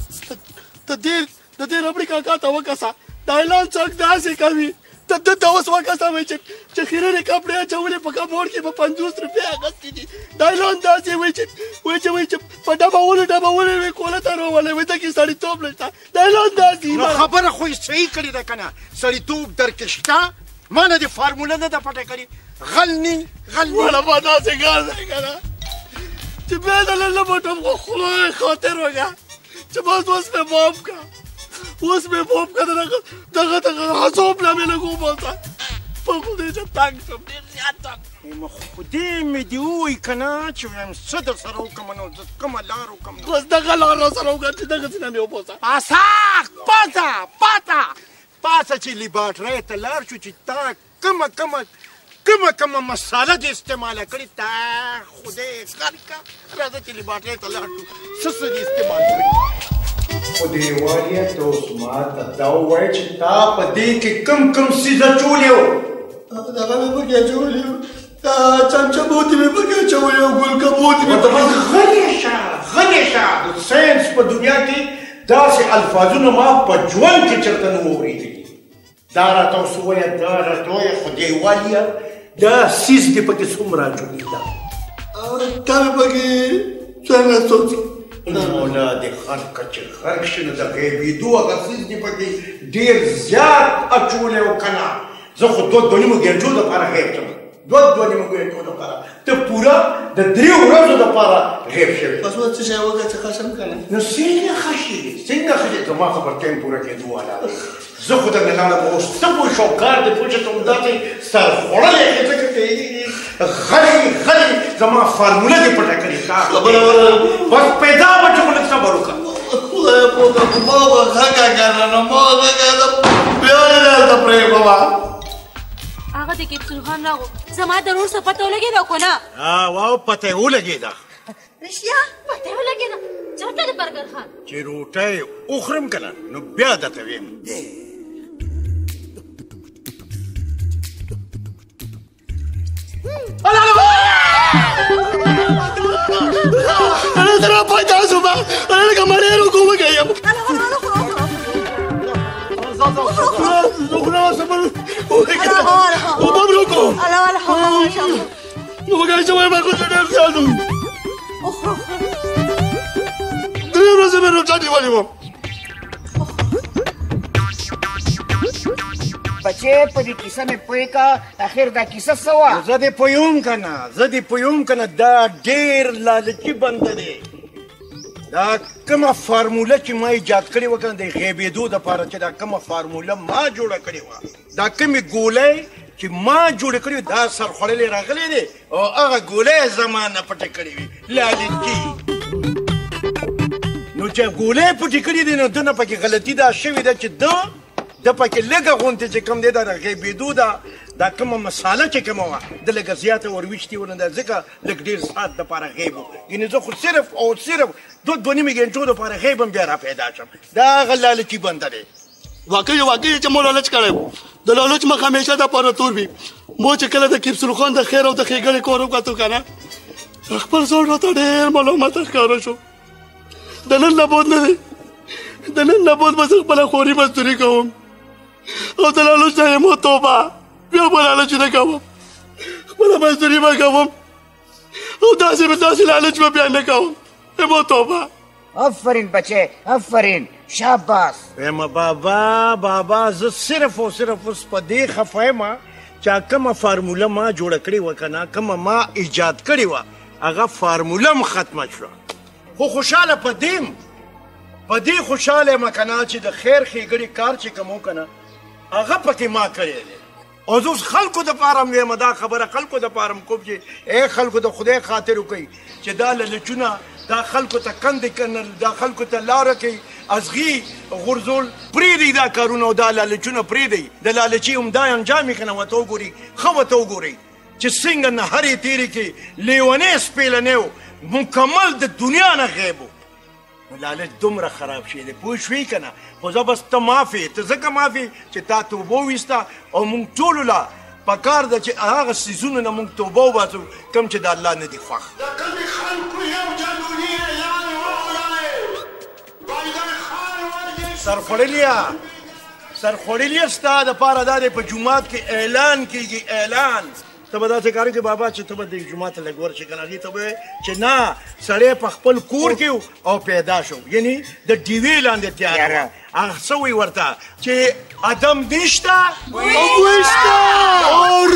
د دې ربړي کاکا ته وکسا دا اعلان څوک داسې کوي ته اوس وکسا وایي چې خیرنې کپړې اچولې په کموډ کې په 50 روپۍ اخیستې دي دا اعلان داسې وایي چې په ډبولې وې کوله ته راولې وایي ته کې سړیتوب نشته دا اعلان داسې نو خبره خو یې صحیح کړې ده که نه سړیتوب درکې شته ما نه دې فارموله نه ده پټه کړې غلني والا ما داسې ګاز دی که نه چې بیا د لله بټم خو خدای خاطر وکړه چې بس اوس مې معاف کړه اوس مې معاف کړه دغه عذاب نه مې لږ وباسه په خدای چې تنګ شم ډېر زیات تنګ خدای مې دې ووایي که نه چې وایم څه در سره وکړم نو زه کومه لار وکړم بس دغه لار را سره وکړه چې دغسې نه مې وباسه پاسه چې لیباټرۍ ته لاړ شو چې تا کومه مساله دې استعماله کړې تا خدای غر کا راځه چې لیباټرۍ ته لاړ شو څه دې استعمال کړي خو دیواليه ته اوس ما ته دا ووایه چې تا په دې کې کوم څیز اچولی و دغه مې پکې اچولی و دا چمچموتې مې پکې اچولی و ګلکبوتې مې غلی شه د ساینس په دنیا کې داسې الفاظونه ما په ژوند کې چېرته نه و اورېدلي دا راته اوس ووایه دا راته ووایه خو دیواليه دا څیز دې پکې څومره اچولی ده تا مې پکې څنګه سوچ مولا دې خلق چې غرق شي نو د غیبېدو هغه څیز دې پکې ډېر زیات اچولی و که نه زه خو دوه نیمو ګنټو دپاره غیب شم دوه نیمو ګنټو دپاره ته پوره د 3 ورځو دپاره غیب شوې بس اوس څه شی وکړه چې ښه شم که نه نو څنګه ښه شي زما خبر ټایم پوره کېدو والا زه خو درنه لاړم اوس ته پوه شو کار دې پوه چې ته همداسې سرخوړلی یې ځکه غلی زما فارموله دې پټه کړې بس پیدا به چې خو لږ صبر وکړه خدای پوه کړه ما به غږه کړه نو ما غږه بیا یې دلته پرېږدمه هغه د کپسول خان راغو زما د ورور څه پته ولګېده که نه واو پته یې ولګېده رښتیا پته یې ولګېده چېرته د برګر خان چې روټۍ وخورم که نه نو بیا درته ویم أنا ترى بايت عزوبة أنا لك مرير وكومة جاية ومبروكم وما قاعد يسوي ما كنت نعرف هذا دنيا رزق من رجعتي واليوم بچې په دې کیسه مې پوه کا اخر دا کیسه څه وه زه دې پوهوم که نه دا ډېر لالچي بنده دی دا کومه فارموله چې ما ایجاد کړې وه که نه د غیبېدو دپاره چې دا کومه فارموله ما جوړه کړې وه دا کومې ګولۍ چې ما جوړ کړی دا سر خوړلې راغلی دی او هغه ګولۍ زما نه پټې کړې وي لالچي نو چې ګولۍ پټې کړې دي نو ده نه پکې غلطي دا شوې ده چې ده پکې لږه غونتې چې کوم دی دا د غیبېدو ده دا کومه مساله چې کومه وه د لږه زیاته ور ویشتې ونه ده ځکه لږ ډېر ساعت دپاره غیب و یعنې زه خو صرف او صرف دوه نیمې ګنټو دپاره غیب هم بیا را پیدا شم دا هغه لالچي بنده دی واقعي چې مو لالچ کړی و د لالچ مخ همیشه دپاره تور وي مو چې کله د کیپسول خان د خیر او د ښېګړې کور وکتو که نه خپل ځان راته ډېر معلومات ښکاره شو د نن نه بعد نه دی د نن نه بعد به زه خپله خوري مزدوري کوم او د لالچ نه یم توبه بیا به لالچ نه کوم خپله مزدوري به کوم او داسې لالچ به بیا نه کوم یم توبه آفرین بچه آفرین شاباس اما بابا زه صرف او صرف اوس په دې خفه یم چې کومه فارموله ما جوړه کړې وه که نه کومه ما ایجاد کړې وه هغه فارموله هم ختمه شوه خو خوشحاله په دې خوشحاله یم که نه چې د خیر ښېګړې کار چې کوم و که نه هغه پکې ما کړی دی او زه اوس خلکو دپاره هم ویم دا خبره خلکو دپاره هم کوم چې ای خلکو د خدای خاطر وکئ چې دا لالچونه دا خلکو ته کندې کنل دا خلکو ته لاره کوي ازغي غورځول پرېږدئ دا کارونه او دا لالچونه پرېږدئ د لالچي همدا انجام یې که نه ورته وګورئ ښه ورته وګورئ چې څنګه نهرې تېرې کړي لیونی سپېلنی و مکمل د دنیا نه غیب و نو لالچ دومره خراب شوی دی پوه شوې که نه خو زه بس ته معافې ته ځکه معافې چې تا توبه وویسته او موږ ټولو له پکار ده چې هغه څیزونو نه موږ توبه وباسو کوم چې د الله نه دي خوښ سرخوړليه ستا دپاره دا دی په جومات کې اعلان کېږي اعلان ته به داسې کار کوې بابا چې ته به د جومات ته لږ ورشې که نه هغې ته به چې نه سړی په خپل کور کې او پیدا شو یعنې د ډیوې لاندې تیار هغه څه وایي ورته چې ادم نشته او